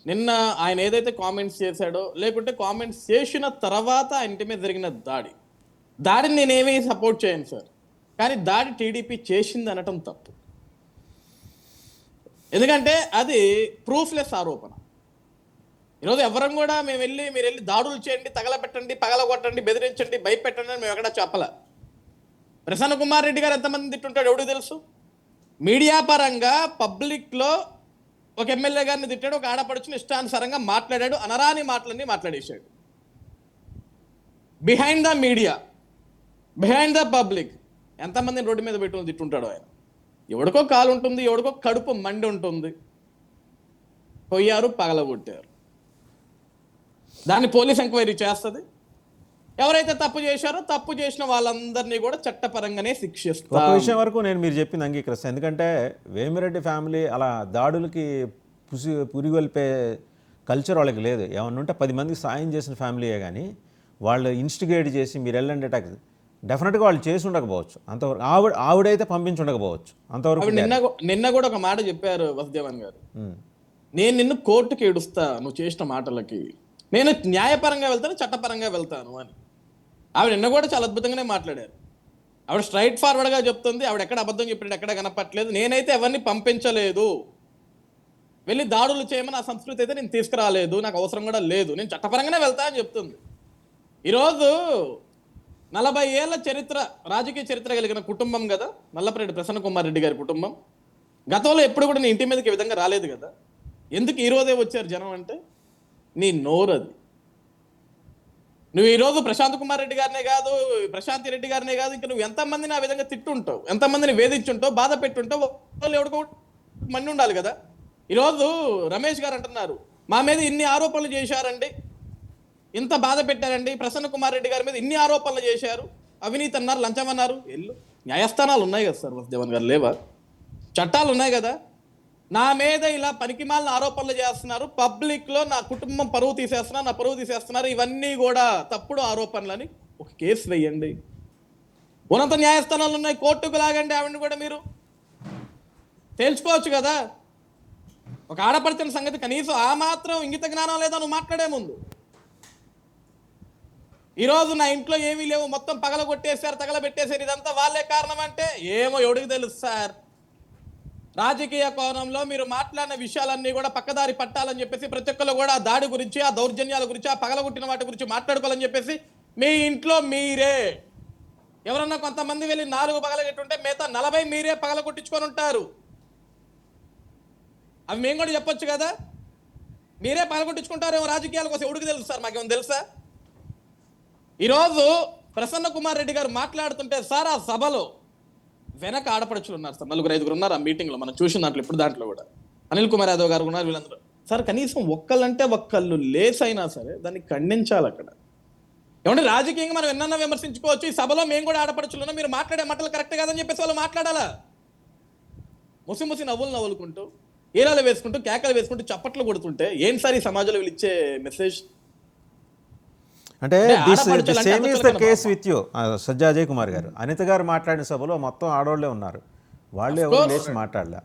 నిన్న ఆయన ఏదైతే కామెంట్స్ చేశాడో, లేకుంటే కామెంట్స్ చేసిన తర్వాత ఆయన ఇంటి మీద జరిగిన దాడిని నేనేమీ సపోర్ట్ చేయను సార్. కానీ దాడి టీడీపీ చేసింది అనటం తప్పు. ఎందుకంటే అది ప్రూఫ్లెస్ ఆరోపణ. ఈరోజు ఎవరం కూడా మీరు వెళ్ళి దాడులు చేయండి, తగలబెట్టండి, పగలగొట్టండి, బెదిరించండి, భయపెట్టండి అని మేము ఎక్కడా చెప్పలే. ప్రసన్న కుమార్ రెడ్డి గారు ఎంతమంది తిట్టుంటాడు ఎవడికి తెలుసు. మీడియా పరంగా పబ్లిక్లో ఒక ఎమ్మెల్యే గారిని తిట్టాడు, ఒక ఆడపడుచుని ఇష్టానుసారంగా మాట్లాడాడు, అనరాని మాటలన్నీ మాట్లాడేశాడు. Behind the media, behind the public ఎంతమందిని రోడ్డు మీద పెట్టుకుని తిట్టుంటాడు ఆయన. ఎవడికో కాలు ఉంటుంది, ఎవడికో కడుపు మండి ఉంటుంది, పోయారు, పగలగొట్టారు. దాన్ని పోలీస్ ఎంక్వైరీ చేస్తుంది. ఎవరైతే తప్పు చేశారో తప్పు చేసిన వాళ్ళందరినీ కూడా చట్టపరంగానే శిక్షిస్తారు. ఒక విషయం వరకు మీరు చెప్పింది అంగీకరిస్తాను. ఎందుకంటే వేమిరెడ్డి ఫ్యామిలీ అలా దాడులకి పురిగొల్పే కల్చర్ వాళ్ళకి లేదు. ఏమన్నా ఉంటే 10 మందికి సాయం చేసిన ఫ్యామిలీయే కానీ వాళ్ళు ఇన్స్టిగేట్ చేసి మీరు వెళ్ళండి అటాక్ డెఫినెట్గా వాళ్ళు చేసి ఉండకపోవచ్చు. అంతవరకు ఆవిడైతే పంపించి ఉండకపోవచ్చు. అంతవరకు నిన్న కూడా ఒక మాట చెప్పారు వసుదేవన్ గారు, నేను నిన్ను కోర్టుకి ఏడుస్తా నువ్వు చేసిన మాటలకి, నేను న్యాయపరంగా వెళ్తాను, చట్టపరంగా వెళ్తాను అని ఆవిడ నిన్న కూడా చాలా అద్భుతంగానే మాట్లాడారు. ఆవిడ స్ట్రైట్ ఫార్వర్డ్గా చెప్తుంది. ఆవిడ ఎక్కడ అబద్ధం చెప్పినట్టు ఎక్కడ కనపట్లేదు. నేనైతే ఎవరిని పంపించలేదు, వెళ్ళి దాడులు చేయమని ఆ సంస్కృతి అయితే నేను తీసుకురాలేదు, నాకు అవసరం కూడా లేదు, నేను చట్టపరంగానే వెళ్తా అని చెప్తుంది. ఈరోజు 40 ఏళ్ల చరిత్ర, రాజకీయ చరిత్ర కలిగిన కుటుంబం కదా నల్లపరెడ్డి ప్రసన్న కుమార్ రెడ్డి గారి కుటుంబం. గతంలో ఎప్పుడు కూడా నీ ఇంటి మీదకి ఈ విధంగా రాలేదు కదా. ఎందుకు ఈరోజే వచ్చారు జనం అంటే నీ నోరు అది. నువ్వు ఈరోజు ప్రశాంత్ కుమార్ రెడ్డి గారినే కాదు, ప్రశాంతి రెడ్డి గారినే కాదు, ఇంకా నువ్వు ఎంతమందిని ఆ విధంగా తిట్టుంటావు, ఎంతమందిని వేధించుంటావు, బాధ పెట్టుంటావు, వాళ్ళు ఎవడికో మండి ఉండాలి కదా. ఈరోజు రమేష్ గారు అంటున్నారు, మా మీద ఇన్ని ఆరోపణలు చేశారండి, ఇంత బాధ పెట్టారండి, ప్రసన్న కుమార్ రెడ్డి గారి మీద ఇన్ని ఆరోపణలు చేశారు, అవినీతి అన్నారు, లంచం అన్నారు. న్యాయస్థానాలు ఉన్నాయి కదా సార్ వసుదేవన్ గారు, లేవా? చట్టాలు ఉన్నాయి కదా. నా మీద ఇలా పనికిమాలిన ఆరోపణలు చేస్తున్నారు, పబ్లిక్లో నా కుటుంబం పరువు తీసేస్తున్నారు, నా పరువు తీసేస్తున్నారు, ఇవన్నీ కూడా తప్పుడు ఆరోపణలని ఒక కేసు వేయండి. ఉన్నత న్యాయస్థానాలు ఉన్నాయి, కోర్టుకు లాగండి ఆవిడని కూడా, మీరు తేల్చుకోవచ్చు కదా. ఒక ఆడపడుతున్న సంగతి కనీసం ఆ మాత్రం ఇంగిత జ్ఞానం లేదా నువ్వు మాట్లాడే ముందు. ఈరోజు నా ఇంట్లో ఏమీ లేవు, మొత్తం పగలగొట్టేశారు, తగలబెట్టేశారు, ఇదంతా వాళ్ళే కారణం అంటే ఏమో ఎవడికి తెలుసు సార్. రాజకీయ కోణంలో మీరు మాట్లాడిన విషయాలన్నీ కూడా పక్కదారి పట్టాలని చెప్పేసి ప్రతి ఒక్కరు కూడా ఆ దాడి గురించి, ఆ దౌర్జన్యాల గురించి, ఆ పగలగొట్టిన వాటి గురించి మాట్లాడుకోవాలని చెప్పేసి మీ ఇంట్లో మీరే ఎవరన్నా కొంతమంది వెళ్ళి 4 పగలగొట్టుంటే మిగతా 40 మీరే పగలగొట్టించుకొని ఉంటారు. అవి మేము కూడా చెప్పొచ్చు కదా. మీరే పగలగొట్టించుకుంటారేమో రాజకీయాల కోసం, ఎవడికి తెలుసు సార్, మాకేమో తెలుసా? ఈరోజు ప్రసన్న కుమార్ రెడ్డి గారు మాట్లాడుతుంటే సార్ ఆ సభలో వెనక ఆడపడుచులు ఉన్నారు సార్, 4-5 ఉన్నారు ఆ మీటింగ్లో, మనం చూసిన దాంట్లో ఇప్పుడు దాంట్లో కూడా అనిల్ కుమార్ యాదవ్ గారు ఉన్నారు, వీళ్ళందరూ సార్. కనీసం ఒక్కళ్ళంటే ఒక్కళ్ళు లేసైనా సరే దాన్ని ఖండించాలి అక్కడ. ఏమంటే రాజకీయంగా మనం ఎన్నన్నా విమర్శించుకోవచ్చు, ఈ సభలో మేము కూడా ఆడపడుచులు ఉన్నాం, మీరు మాట్లాడే మాటలు కరెక్ట్ కాదని చెప్పేసి వాళ్ళు మాట్లాడాలా? ముసి నవ్వులుకుంటూ, ఏలాలు వేసుకుంటూ, కేకలు వేసుకుంటూ, చప్పట్లు కొడుతుంటే ఏం సార్ ఈ సమాజంలో వీళ్ళు ఇచ్చే మెసేజ్? అంటే same is the case with you Sajja Ajay Kumar garu. Anitha గారు మాట్లాడిన సభలో మొత్తం ఆడవాళ్లే ఉన్నారు, వాళ్ళే ఎవరు లేచి మాట్లాడలే.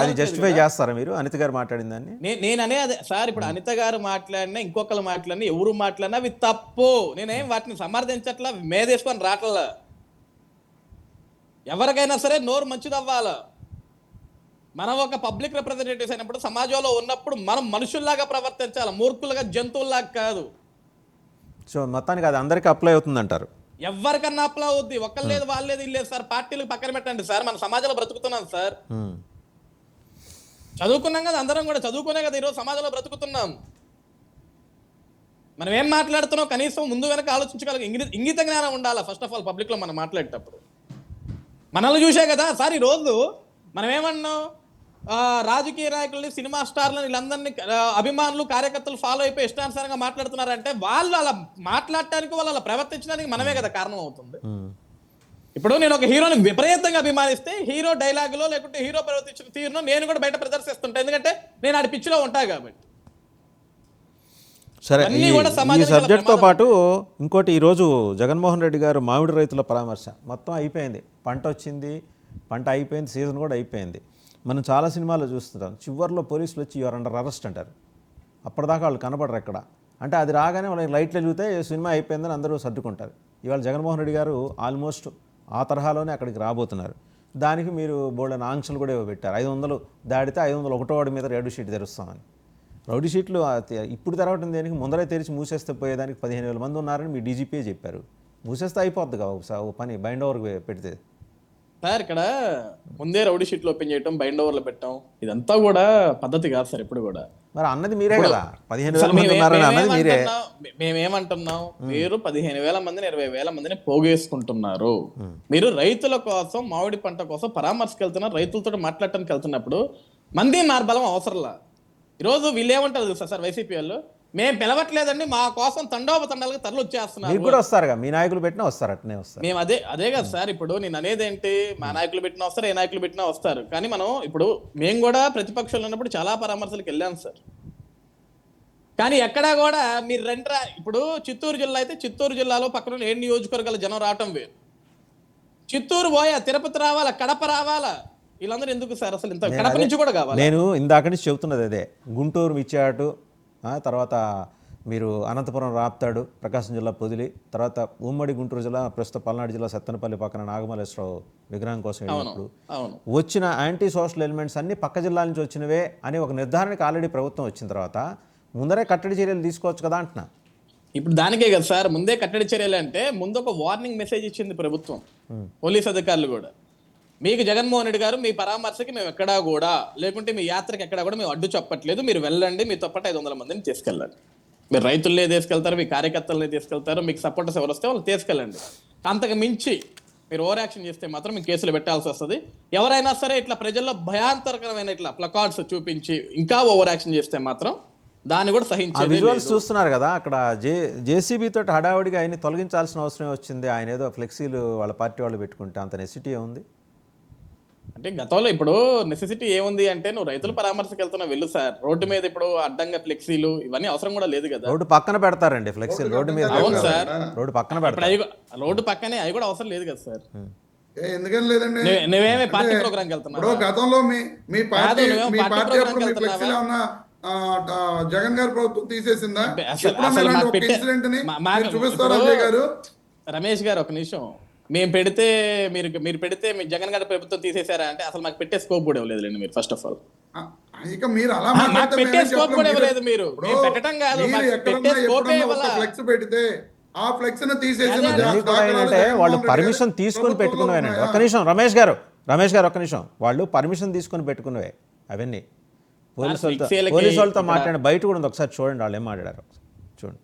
అది జస్టిఫై చేస్తారా మీరు అనిత గారు మాట్లాడిన దాన్ని? నేననే అదే సార్, ఇప్పుడు అనిత గారు మాట్లాడినా, ఇంకొకరు మాట్లాడినా, ఎవరు మాట్లాడినా అవి తప్పు. నేనేం వాటిని సమర్థించట్లా, మేదేసుకొని రావట్లా. ఎవరికైనా సరే నోరు మంచిదవ్వాలా. మనం ఒక పబ్లిక్ రిప్రజెంటేటివ్స్ అయినప్పుడు, సమాజంలో ఉన్నప్పుడు మనం మనుషుల్లాగా ప్రవర్తించాలి, మూర్ఖులుగా, జంతువుల్లాగా కాదు. సో మొత్తానికి అది అందరికీ అప్లై అవుతుంది అంటారు. ఎవరికన్నా అప్లా అవుద్ది. ఒక్కరు లేదు, వాళ్ళు లేదు, ఇల్లేదు సార్. పార్టీలకు పక్కన పెట్టండి సార్. మన సమాజంలో బ్రతుకుతున్నాం సార్. చదువుకున్నాం కదా, అందరం కూడా చదువుకునే కదా ఈరోజు సమాజంలో బ్రతుకుతున్నాం. మనం ఏం మాట్లాడుతున్నాం కనీసం ముందు వెనక ఆలోచించగలిగే ఇంగిత జ్ఞానం ఉండాలా ఫస్ట్ ఆఫ్ ఆల్. పబ్లిక్ లో మనం మాట్లాడేటప్పుడు మనల్ని చూసే కదా సార్. ఈ రోజు మనం ఏమన్నాం, రాజకీయ నాయకుల్ని, సినిమా స్టార్లని, వీళ్ళందరినీ అభిమానులు, కార్యకర్తలు ఫాలో అయిపోయి ఇష్టానుసారంగా మాట్లాడుతున్నారంటే వాళ్ళు అలా మాట్లాడటానికి, వాళ్ళు అలా ప్రవర్తించడానికి మనమే కదా కారణం అవుతుంది. ఇప్పుడు నేను ఒక హీరోని విపరీతంగా అభిమానిస్తే హీరో డైలాగులో లేకుంటే హీరో ప్రవర్తించిన తీరును నేను కూడా బయట ప్రదర్శిస్తుంటా, ఎందుకంటే నేను ఆడి పిచ్చిలో ఉంటా కాబట్టి. సరే, ఈ సబ్జెక్ట్తో పాటు ఇంకోటి, ఈరోజు జగన్మోహన్ రెడ్డి గారు మామిడి రైతుల పరామర్శ మొత్తం అయిపోయింది. పంట వచ్చింది, పంట అయిపోయింది, సీజన్ కూడా అయిపోయింది. మనం చాలా సినిమాల్లో చూస్తుంటాం, చివరిలో పోలీసులు వచ్చి యువర్ అండర్ అరెస్ట్ అంటారు. అప్పటిదాకా వాళ్ళు కనపడరు ఎక్కడ. అంటే అది రాగానే వాళ్ళకి లైట్లు వెలిగితే సినిమా అయిపోయిందని అందరూ సర్దుకుంటారు. ఇవాళ జగన్మోహన్ రెడ్డి గారు ఆల్మోస్ట్ ఆ తరహాలోనే అక్కడికి రాబోతున్నారు. దానికి మీరు బోల్డెన్ ఆంక్షలు కూడా పెట్టారు. 500 దాడితే 501 వాడి మీద రౌడీ షీట్ తెరుస్తామని. రౌడీ షీట్లు ఇప్పుడు తెరవటం దేనికి, ముందరే తెరిచి మూసేస్తే పోయేదానికి 15,000 మంది ఉన్నారని మీ డీజీపీ చెప్పారు. మూసేస్తే అయిపోద్ది కదా ఓ పని, బైండ్ ఓవర్ పెడితే. సార్ ఇక్కడ ముందే రౌడీ షీట్లు ఓపెన్ చేయటం, బైండ్ ఓవర్లు పెట్టడం, ఇదంతా కూడా పద్ధతి కాదు సార్. ఎప్పుడు కూడా మరి అన్నది మీరే కదా, 15,000 మంది ఉన్నారని అన్నది మీరే. మేమేమంటున్నాం, మీరు 15,000 మందిని 20,000 మందిని పోగేసుకుంటున్నారు. మీరు రైతుల కోసం, మామిడి పంట కోసం పరామర్శకు వెళ్తున్నారు, రైతులతో మాట్లాడటానికి వెళ్తున్నప్పుడు మంది మార్బలం అవసరంలా. ఈరోజు వీళ్ళు ఏమంటారు తెలుసా సార్, వైసీపీ వాళ్ళు, మేము పిలవట్లేదండి, మా కోసం తండోపతండాలుగా తరలి వచ్చేస్తున్నారు. కూడా వస్తారుగా, మీ నాయకులు పెట్టినా వస్తారు, అట్నే వస్తారు. మేము అదే కదా సార్. ఇప్పుడు నేను అనేది ఏంటి, మా నాయకులు పెట్టినా వస్తారు, ఏ నాయకులు పెట్టినా వస్తారు. కానీ మనం ఇప్పుడు మేము కూడా ప్రతిపక్షంలో ఉన్నప్పుడు చాలా పరామర్శలకు వెళ్ళాం సార్. కానీ ఎక్కడా కూడా మీరు ఇప్పుడు చిత్తూరు జిల్లా అయితే చిత్తూరు జిల్లాలో పక్కన 7 నియోజకవర్గాల జనం రావటం వేరు. చిత్తూరు పోయా, తిరుపతి రావాలా, కడప రావాలా, వీళ్ళందరూ ఎందుకు సార్ అసలు? ఇంత కడప నుంచి కూడా కావాలి. నేను ఇందాక నుంచి చెబుతున్నది అదే. గుంటూరు మిచ్చాటు, తర్వాత మీరు అనంతపురం రాప్తాడు, ప్రకాశం జిల్లా పొదిలి, తర్వాత ఉమ్మడి గుంటూరు జిల్లా, ప్రస్తుత పల్నాడు జిల్లా సత్తెనపల్లి పక్కన నాగమల్లేశ్వరరావు విగ్రహం కోసం వెళ్ళినప్పుడు వచ్చిన యాంటీ సోషల్ ఎలిమెంట్స్ అన్ని పక్క జిల్లా నుంచి వచ్చినవే అని ఒక నిర్ధారణకి ఆల్రెడీ ప్రభుత్వం వచ్చిన తర్వాత ముందరే కట్టడి చర్యలు తీసుకోవచ్చు కదా అంటున్నా. ఇప్పుడు దానికే కదా సార్ ముందే కట్టడి చర్యలు అంటే, ముందు ఒక వార్నింగ్ మెసేజ్ ఇచ్చింది ప్రభుత్వం, పోలీస్ అధికారులు కూడా. మీకు జగన్మోహన్ రెడ్డి గారు, మీ పరామర్శకి మేము ఎక్కడా కూడా, లేకుంటే మీ యాత్రకి ఎక్కడా కూడా మేము అడ్డు చెప్పట్లేదు, మీరు వెళ్ళండి, మీతో పాటు 500 మందిని తీసుకెళ్ళండి. మీరు రైతులనే తీసుకెళ్తారు, మీ కార్యకర్తలనే తీసుకెళ్తారు, మీకు సపోర్టర్స్ ఎవరు వస్తే వాళ్ళు తీసుకెళ్ళండి. అంతకు మించి మీరు ఓవర్ యాక్షన్ చేస్తే మాత్రం మీకు కేసులు పెట్టాల్సి వస్తుంది. ఎవరైనా సరే ఇట్లా ప్రజల్లో భయాంతరకరమైన ఇట్లా ప్లకార్డ్స్ చూపించి ఇంకా ఓవర్ యాక్షన్ చేస్తే మాత్రం దాన్ని కూడా సహించాలి. విజువల్స్ చూస్తున్నారు కదా, అక్కడ జేసీబీ తోటి హడావుడిగా ఆయన తొలగించాల్సిన అవసరం వచ్చింది. ఆయన ఏదో ఫ్లెక్సీలు వాళ్ళ పార్టీ వాళ్ళు పెట్టుకుంటే అంత నెసిటీ ఉంది. అంటే గతంలో ఇప్పుడు నెసెసిటీ ఏముంది అంటే, నువ్వు రైతుల పరామర్శకు వెళ్తున్నా వెళ్ళు సార్, రోడ్డు మీద ఇప్పుడు అడ్డంగా ఫ్లెక్సీలు ఇవన్నీ అవసరం కూడా లేదు కదా. రోడ్డు పక్కన పెడతారండి ఫ్లెక్సీలు, రోడ్డు మీద. అవును సార్, రోడ్డు పక్కన పెడతారు, రోడ్డు పక్కనే, అవి కూడా అవసరం లేదు కదా సార్. ఎందుకని లేదండి, నువ్వేమే పార్టీ ప్రోగ్రామ్కి వెళ్తున్నావు? గతంలో మీ పార్టీ ఫ్లెక్సీలో ఉన్న జగన్ గారి ప్రభుత్వం తీసేసిందా? చూపిస్తారా గారు? రమేష్ గారు ఒక నిమిషం, మేము పెడితే మీరు పెడితే మీ జగన్ గారి ప్రభుత్వం తీసేశారా అంటే అసలు మాకు పెట్టే స్కోప్ కూడా ఇవ్వలేదులేండి మీరు. ఫస్ట్ ఆఫ్ ఆల్ ఇక మీరు అలా మాకు పెట్టే స్కోప్ కూడా ఇవ్వలేదు. మీరు పెట్టడం కాదు, పెట్టే స్కోపే ఇవ్వలేదు. ఫ్లెక్స్ పెడితే ఆ ఫ్లెక్స్ ను తీసేసిన వాళ్ళు పర్మిషన్ తీసుకొని పెట్టుకున్నవేనండి. ఒక్క నిమిషం రమేష్ గారు ఒక్క నిమిషం, వాళ్ళు పర్మిషన్ తీసుకొని పెట్టుకున్నవే అవన్నీ. పోలీసు వాళ్ళతో మాట్లాడిన బయట కూడా ఉంది, ఒకసారి చూడండి వాళ్ళు ఏం మాట్లాడారు చూడండి.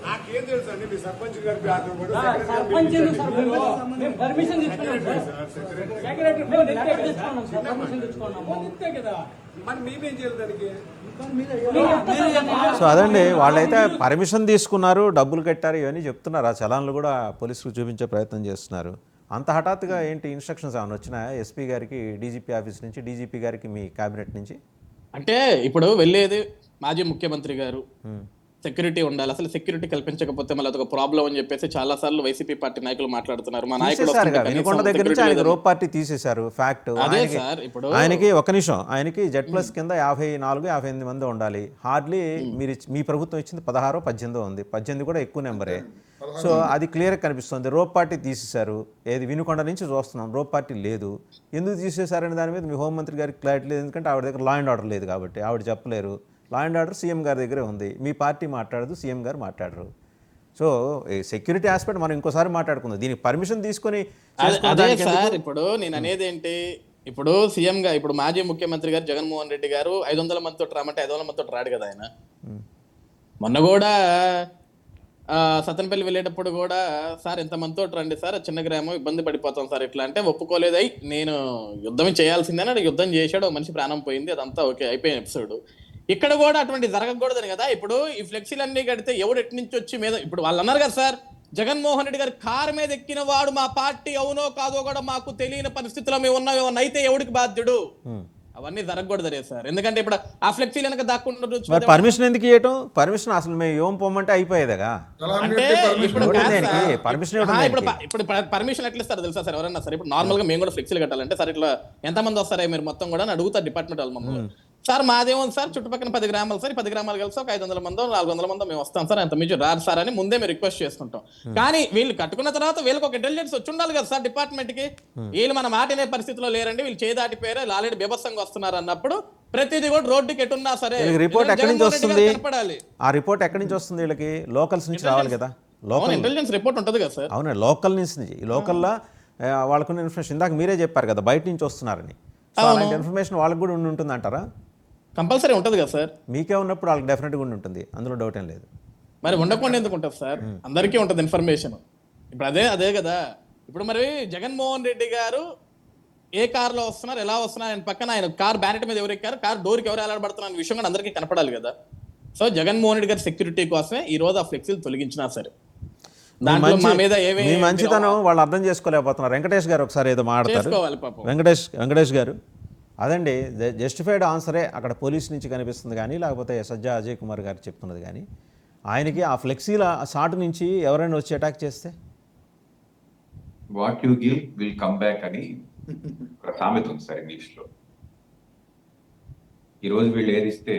నాకేం తెలుసు అండి మీ సర్పంచ్ గారి బ్యాగ్ కూడా సర్పంచ్ ఎందుకు సార్ మేము పర్మిషన్ తెచ్చుకున్నాం సార్ సెక్రటరీ మేము లెటర్ తెచ్చుకున్నాం సార్ పర్మిషన్ తెచ్చుకున్నాము అంతే కదా మరి మేమేం చేయాలి దానికి సో అదండి, వాళ్ళైతే పర్మిషన్ తీసుకున్నారు, డబ్బులు కట్టారు, ఇవన్నీ చెప్తున్నారు. ఆ చలాన్లు కూడా పోలీసులు చూపించే ప్రయత్నం చేస్తున్నారు. అంత హఠాత్తుగా ఏంటి ఇన్స్ట్రక్షన్స్ ఏమైనా వచ్చినాయా ఎస్పీ గారికి, డీజీపీ ఆఫీస్ నుంచి, డీజీపీ గారికి, మీ క్యాబినెట్ నుంచి? అంటే ఇప్పుడు వెళ్ళేది మాజీ ముఖ్యమంత్రి గారు, సెక్యూరిటీ ఉండాలి, అసలు సెక్యూరిటీ కల్పించకపోతే మళ్ళీ అదొక ప్రాబ్లం అని చెప్పేసి చాలా సార్లు వైసీపీ పార్టీ నాయకులు మాట్లాడుతున్నారు. మా నాయకులు వినుకొండ దగ్గర నుంచి ఆయన రోప్ పార్టీ తీసేశారు. ఫ్యాక్ట్ అదే సార్. ఇప్పుడు ఆయనకి ఒక నిమిషం, ఆయనకి జెడ్+ కింద 54-58 మంది ఉండాలి. హార్డ్లీ మీ ప్రభుత్వం ఇచ్చింది 16-18 ఉంది. 18 కూడా ఎక్కువ నెంబరే. సో అది క్లియర్గా కనిపిస్తుంది. రోప్ పార్టీ తీసేశారు. ఏది వినుకొండ నుంచి చూస్తున్నాం, రోప్ పార్టీ లేదు. ఎందుకు తీసేశారనే దాని మీద మీ హోంమంత్రి గారికి క్లారిటీ లేదు. ఎందుకంటే ఆవిడ దగ్గర లా అండ్ ఆర్డర్ లేదు కాబట్టి ఆవిడ చెప్పలేరు. లా అండ్ ఆర్డర్ సీఎం గారి దగ్గరే ఉంది. మీ పార్టీ మాట్లాడదు, సీఎం గారు మాట్లాడరు. సో సెక్యూరిటీ ఆస్పెక్ట్ మనం ఇంకోసారి మాట్లాడుకుందాం. దీనికి పర్మిషన్ తీసుకొని అదే సార్. ఇప్పుడు నేను అనేది ఏంటి, ఇప్పుడు సీఎం గా ఇప్పుడు మాజీ ముఖ్యమంత్రి గారు జగన్మోహన్ రెడ్డి గారు 500 మందితో రామంటే 500 మందితో రాడు కదా ఆయన. మొన్న కూడా సత్తెనపల్లి వెళ్ళేటప్పుడు కూడా సార్ ఎంతమందితో రండి సార్, చిన్న గ్రామం, ఇబ్బంది పడిపోతాం సార్ ఇట్లా అంటే ఒప్పుకోలేదు. నేను యుద్ధం చేయాల్సిందేనా, యుద్ధం చేశాడు, మనిషి ప్రాణం పోయింది, అదంతా ఓకే అయిపోయిన ఎపిసోడ్. ఇక్కడ కూడా అటువంటి జరగకూడదని కదా. ఇప్పుడు ఈ ఫ్లెక్సీలన్నీ కడితే ఎవడు ఎటు నుంచి వచ్చి మీద, ఇప్పుడు వాళ్ళు అన్నారు కదా సార్, జగన్మోహన్ రెడ్డి గారి కారు మీద ఎక్కిన వాడు మా పార్టీ అవునో కాదో కూడా మాకు తెలియని పరిస్థితిలో మేము ఉన్నాం, అయితే ఎవడికి బాధ్యుడు? అవన్నీ జరగకూడదు సార్. ఎందుకంటే ఇప్పుడు ఆ ఫ్లెక్సీలు వెనక దాక్కుంటున్నారు. పర్మిషన్ ఎందుకు ఇవ్వటం? పర్మిషన్ అసలు మేము ఏం పొమ్మంటే అయిపోయేదిగా. అంటే ఇప్పుడు పర్మిషన్ ఎట్లా ఇస్తారు తెలుసా సార్ ఎవరన్నా సరే. ఇప్పుడు నార్మల్ గా మేము కూడా ఫ్లెక్సీలు కట్టాలంటే సార్ ఇట్లా ఎంతమంది వస్తారా మీరు మొత్తం కూడా అడుగుతారు డిపార్ట్మెంట్ వాళ్ళు మమ్మల్ని. సార్ మాదేమో సార్ చుట్టుపక్కల 10 గ్రామాలు సార్, 10 గ్రామాలు కలిసి ఒక 500 మందో 400 మందో మేము వస్తాం సార్, అంత మించి రారు సార్ అని ముందే మేము రిక్వెస్ట్ చేసుకుంటాం. కానీ వీళ్ళు కట్టుకున్న తర్వాత వీళ్ళకి ఒక ఇంటెలిజెన్స్ వచ్చి ఉండాలి కదా సార్ డిపార్ట్మెంట్ కి. వీళ్ళు మన మాట అనే పరిస్థితిలో లేరండి, వీళ్ళు చేదాటిపోయారు, ఆల్రెడీ బీభత్సంగా వస్తున్నారు అన్నప్పుడు ప్రతిదీ కూడా రోడ్డుకి ఎట్టున్నా సరే రిపోర్ట్ ఎక్కడి నుంచి వస్తుంది? ఆ రిపోర్ట్ ఎక్కడి నుంచి వస్తుంది? వీళ్ళకి లోకల్స్ నుంచి రావాలి కదా. లోకల్ ఇంటెలిజెన్స్ రిపోర్ట్ ఉంటుంది కదా సార్. అవునా, లోకల్ నుంచి. ఈ లోకల్లో వాళ్ళకున్న ఇన్ఫర్మేషన్ ఇందాక మీరే చెప్పారు కదా బయట నుంచి వస్తున్నారని. సో అలాంటి ఇన్ఫర్మేషన్ వాళ్ళకి కూడా ఉంటుంది అంటారా? కంపల్సరీ ఉంటుంది కదా సార్. మీకే ఉన్నప్పుడు వాళ్ళకి డెఫినెట్గా ఉంటుంది, అందులో డౌట్ ఏం లేదు. మరి ఉండకుండా ఎందుకు ఉంటుంది సార్? అందరికీ ఉంటుంది ఇన్ఫర్మేషన్. ఇప్పుడు అదే కదా. ఇప్పుడు మరి జగన్మోహన్ రెడ్డి గారు ఏ కార్లో వస్తున్నారు, ఎలా వస్తున్నారు, ఆయన పక్కన ఆయన కార్ బ్యానెట్ మీద ఎవరు ఎక్కారు, కార్ డోర్కి ఎవరు ఎలాడబడుతున్నారు అనే విషయం కూడా అందరికీ కనపడాలి కదా. సో జగన్మోహన్ రెడ్డి గారి సెక్యూరిటీ కోసమే ఈ రోజు ఆ ఫ్లెక్సీలు తొలగించినా సరే దాంట్లో మా మీద మీ మంచితనం వాళ్ళు అర్థం చేసుకోలేకపోతున్నారు. వెంకటేష్ గారు ఒకసారి ఏదో మాట్లాడతారు. వెంకటేష్ గారు, అదండి జస్టిఫైడ్ ఆన్సరే అక్కడ పోలీస్ నుంచి కనిపిస్తుంది కానీ, లేకపోతే సజ్జా అజయ్ కుమార్ గారు చెప్తున్నది కానీ, ఆయనకి ఆ ఫ్లెక్సీల సాటు నుంచి ఎవరైనా వచ్చి అటాక్ చేస్తే what you give will come back అని ఒక సామెత ఉంది సార్ ఇంగ్లీష్లో. ఈరోజు వీళ్ళు ఏదిస్తే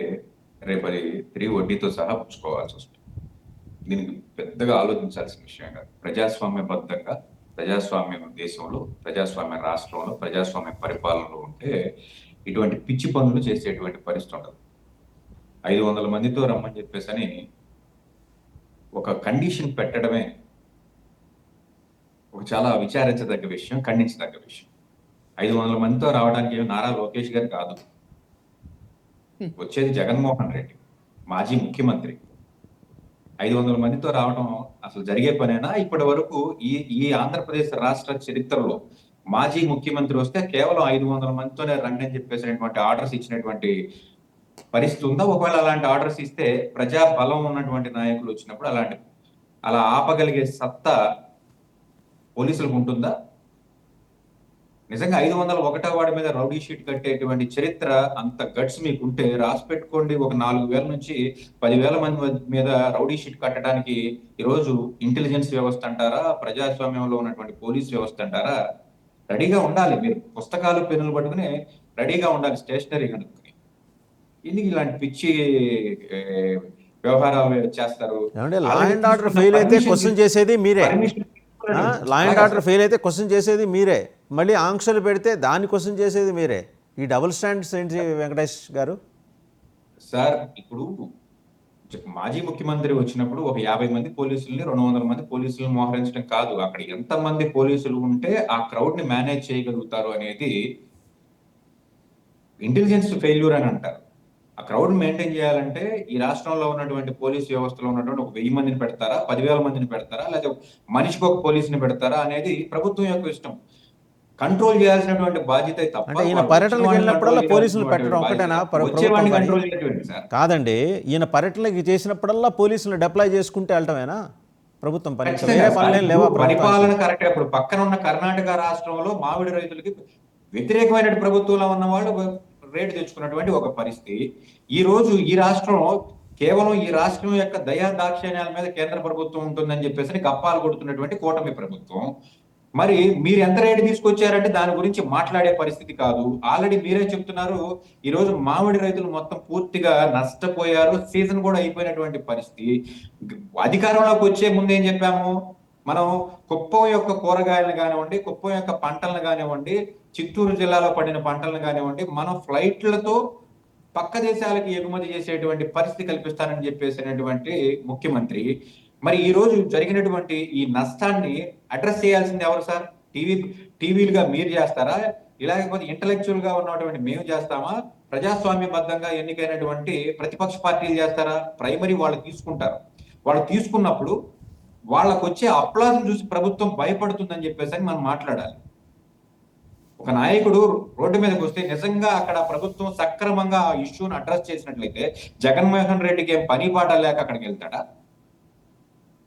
రేపు అది తిరిగి వడ్డీతో సహా పుచ్చుకోవాల్సి వస్తుంది. దీనికి పెద్దగా ఆలోచించాల్సిన విషయం కాదు. ప్రజాస్వామ్యబద్ధంగా ప్రజాస్వామ్య దేశంలో, ప్రజాస్వామ్య రాష్ట్రంలో, ప్రజాస్వామ్య పరిపాలనలో ఉంటే ఇటువంటి పిచ్చి పనులు చేసేటువంటి పరిస్థితి ఉండదు. 500 మందితో రమ్మని చెప్పేసి అని ఒక కండిషన్ పెట్టడమే ఒక చాలా విచారించదగ్గ విషయం, ఖండించదగ్గ విషయం. 500 మందితో రావడానికి ఏమి నారా లోకేష్ గారు కాదు, వచ్చేది జగన్మోహన్ రెడ్డి మాజీ ముఖ్యమంత్రి. 500 మందితో రావడం అసలు జరిగే పనేనా? ఇప్పటి వరకు ఈ ఆంధ్రప్రదేశ్ రాష్ట్ర చరిత్రలో మాజీ ముఖ్యమంత్రి వస్తే కేవలం 500 మందితోనే రండి అని చెప్పేసినటువంటి ఆర్డర్స్ ఇచ్చినటువంటి పరిస్థితి ఉందా? ఒకవేళ అలాంటి ఆర్డర్స్ ఇస్తే ప్రజా బలం ఉన్నటువంటి నాయకులు వచ్చినప్పుడు అలా ఆపగలిగే సత్తా పోలీసులకు ఉంటుందా? నిజంగా 501వ వాడి మీద రౌడీ షీట్ కట్టేటువంటి చరిత్ర అంత గట్స్ మీకు ఉంటే రాసి పెట్టుకోండి. ఒక 4,000 నుంచి 10,000 మంది మీద రౌడీ షీట్ కట్టడానికి ఈరోజు ఇంటెలిజెన్స్ వ్యవస్థ అంటారా, ప్రజాస్వామ్యంలో ఉన్నటువంటి పోలీస్ వ్యవస్థ అంటారా, రెడీగా ఉండాలి. మీరు పుస్తకాలు పెన్నులు పట్టుకుని రెడీగా ఉండాలి, స్టేషనరీ కనుక్కుని. ఎందుకు ఇలాంటి పిచ్చి వ్యవహారాలు చేస్తారు? లా అండ్ ఆర్డర్ ఫెయిల్ అయితే క్వశ్చన్ చేసేది మీరే. లా అండ్ ఆర్డర్ ఫెయిల్ అయితే క్వశ్చన్ చేసేది మీరే. మళ్ళీ ఆంక్షలు పెడితే దాన్ని క్వశ్చన్ చేసేది మీరే. ఈ డబుల్ స్టాండర్డ్స్ ఏంటి వెంకటేష్ గారు? సార్ ఇప్పుడు మాజీ ముఖ్యమంత్రి వచ్చినప్పుడు ఒక 50 మంది పోలీసుల్ని 200 మంది పోలీసులను మోహరించడం కాదు, అక్కడ ఎంతమంది పోలీసులు ఉంటే ఆ క్రౌడ్ ని మేనేజ్ చేయగలుగుతారు అనేది ఇంటెలిజెన్స్ ఫెయిల్యూర్ అని అంటారు. ఆ క్రౌడ్ మెయింటైన్ చేయాలంటే ఈ రాష్ట్రంలో ఉన్నటువంటి పోలీస్ వ్యవస్థలో ఉన్నటువంటి ఒక 1000 మందిని పెడతారా, 10,000 మందిని పెడతారా, లేదా మనిషికి ఒక పోలీసుని పెడతారా అనేది ప్రభుత్వం యొక్క ఇష్టం. కంట్రోల్ చేయాల్సినటువంటి బాధ్యత తప్ప అంటే ఈయన వాళ్ళు పర్యటనలకు వచ్చిన వెళ్ళినప్పుడల్లా వాడిని పోలీసులు control పెట్టడం చేయాల్సినటువంటి ఒకటేనా బాధ్యత. ప్రభుత్వం వచ్చేవాడిని పని? కంట్రోల్ చేయటం సార్. కాదండి, ఈయన పర్యటనకి చేసినప్పుడల్లా పోలీసులు డిప్లాయ్ చేసుకుంటే వెళ్ళటమేనా ప్రభుత్వం పని? ఇంకా వేరే పనులేం లేవా ఇప్పుడు పరిపాలన ప్రభుత్వం? కరెక్ట్. ఇప్పుడు పక్కన ఉన్న కర్ణాటక రాష్ట్రంలో మామిడి రైతులకి వ్యతిరేకమైన ప్రభుత్వంలో ఉన్న వాళ్ళు రేటు తెచ్చుకున్నటువంటి ఒక పరిస్థితి. ఈ రోజు ఈ రాష్ట్రం కేవలం ఈ రాష్ట్రం యొక్క దయా దాక్షిణ్యాల మీద కేంద్ర ప్రభుత్వం ఉంటుందని చెప్పేసి గప్పాలు కొడుతున్నటువంటి కూటమి ప్రభుత్వం. మరి మీరు ఎంత రేటు తీసుకొచ్చారంటే దాని గురించి మాట్లాడే పరిస్థితి కాదు. ఆల్రెడీ మీరే చెప్తున్నారు, ఈ రోజు మామిడి రైతులు మొత్తం పూర్తిగా నష్టపోయారు, సీజన్ కూడా అయిపోయినటువంటి పరిస్థితి. అధికారంలోకి వచ్చే ముందు ఏం చెప్పాము, మనం కుప్పం యొక్క కూరగాయలను కానివ్వండి, కుప్పం యొక్క పంటలను కానివ్వండి, చిత్తూరు జిల్లాలో పడిన పంటలను కానివ్వండి, మనం ఫ్లైట్లతో పక్క దేశాలకు ఎగుమతి చేసేటువంటి పరిస్థితి కల్పిస్తానని చెప్పేసినటువంటి ముఖ్యమంత్రి. మరి ఈ రోజు జరిగినటువంటి ఈ నష్టాన్ని అడ్రస్ చేయాల్సింది ఎవరు సార్? టీవీలుగా మీరు చేస్తారా, లేకపోతే ఇంటలెక్చువల్ గా ఉన్నటువంటి మేము చేస్తామా, ప్రజాస్వామ్యబద్ధంగా ఎన్నికైనటువంటి ప్రతిపక్ష పార్టీలు చేస్తారా? ప్రైమరీ వాళ్ళు తీసుకుంటారు. వాళ్ళు తీసుకున్నప్పుడు వాళ్ళకు వచ్చే అప్లాజ్ చూసి ప్రభుత్వం భయపడుతుందని చెప్పేసి మనం మాట్లాడాలి. ఒక నాయకుడు రోడ్డు మీదకి వస్తే నిజంగా అక్కడ ప్రభుత్వం సక్రమంగా ఆ ఇష్యూని అడ్రస్ చేసినట్లయితే జగన్మోహన్ రెడ్డికి ఏం పని పాట లేక అక్కడికి వెళ్తాడా?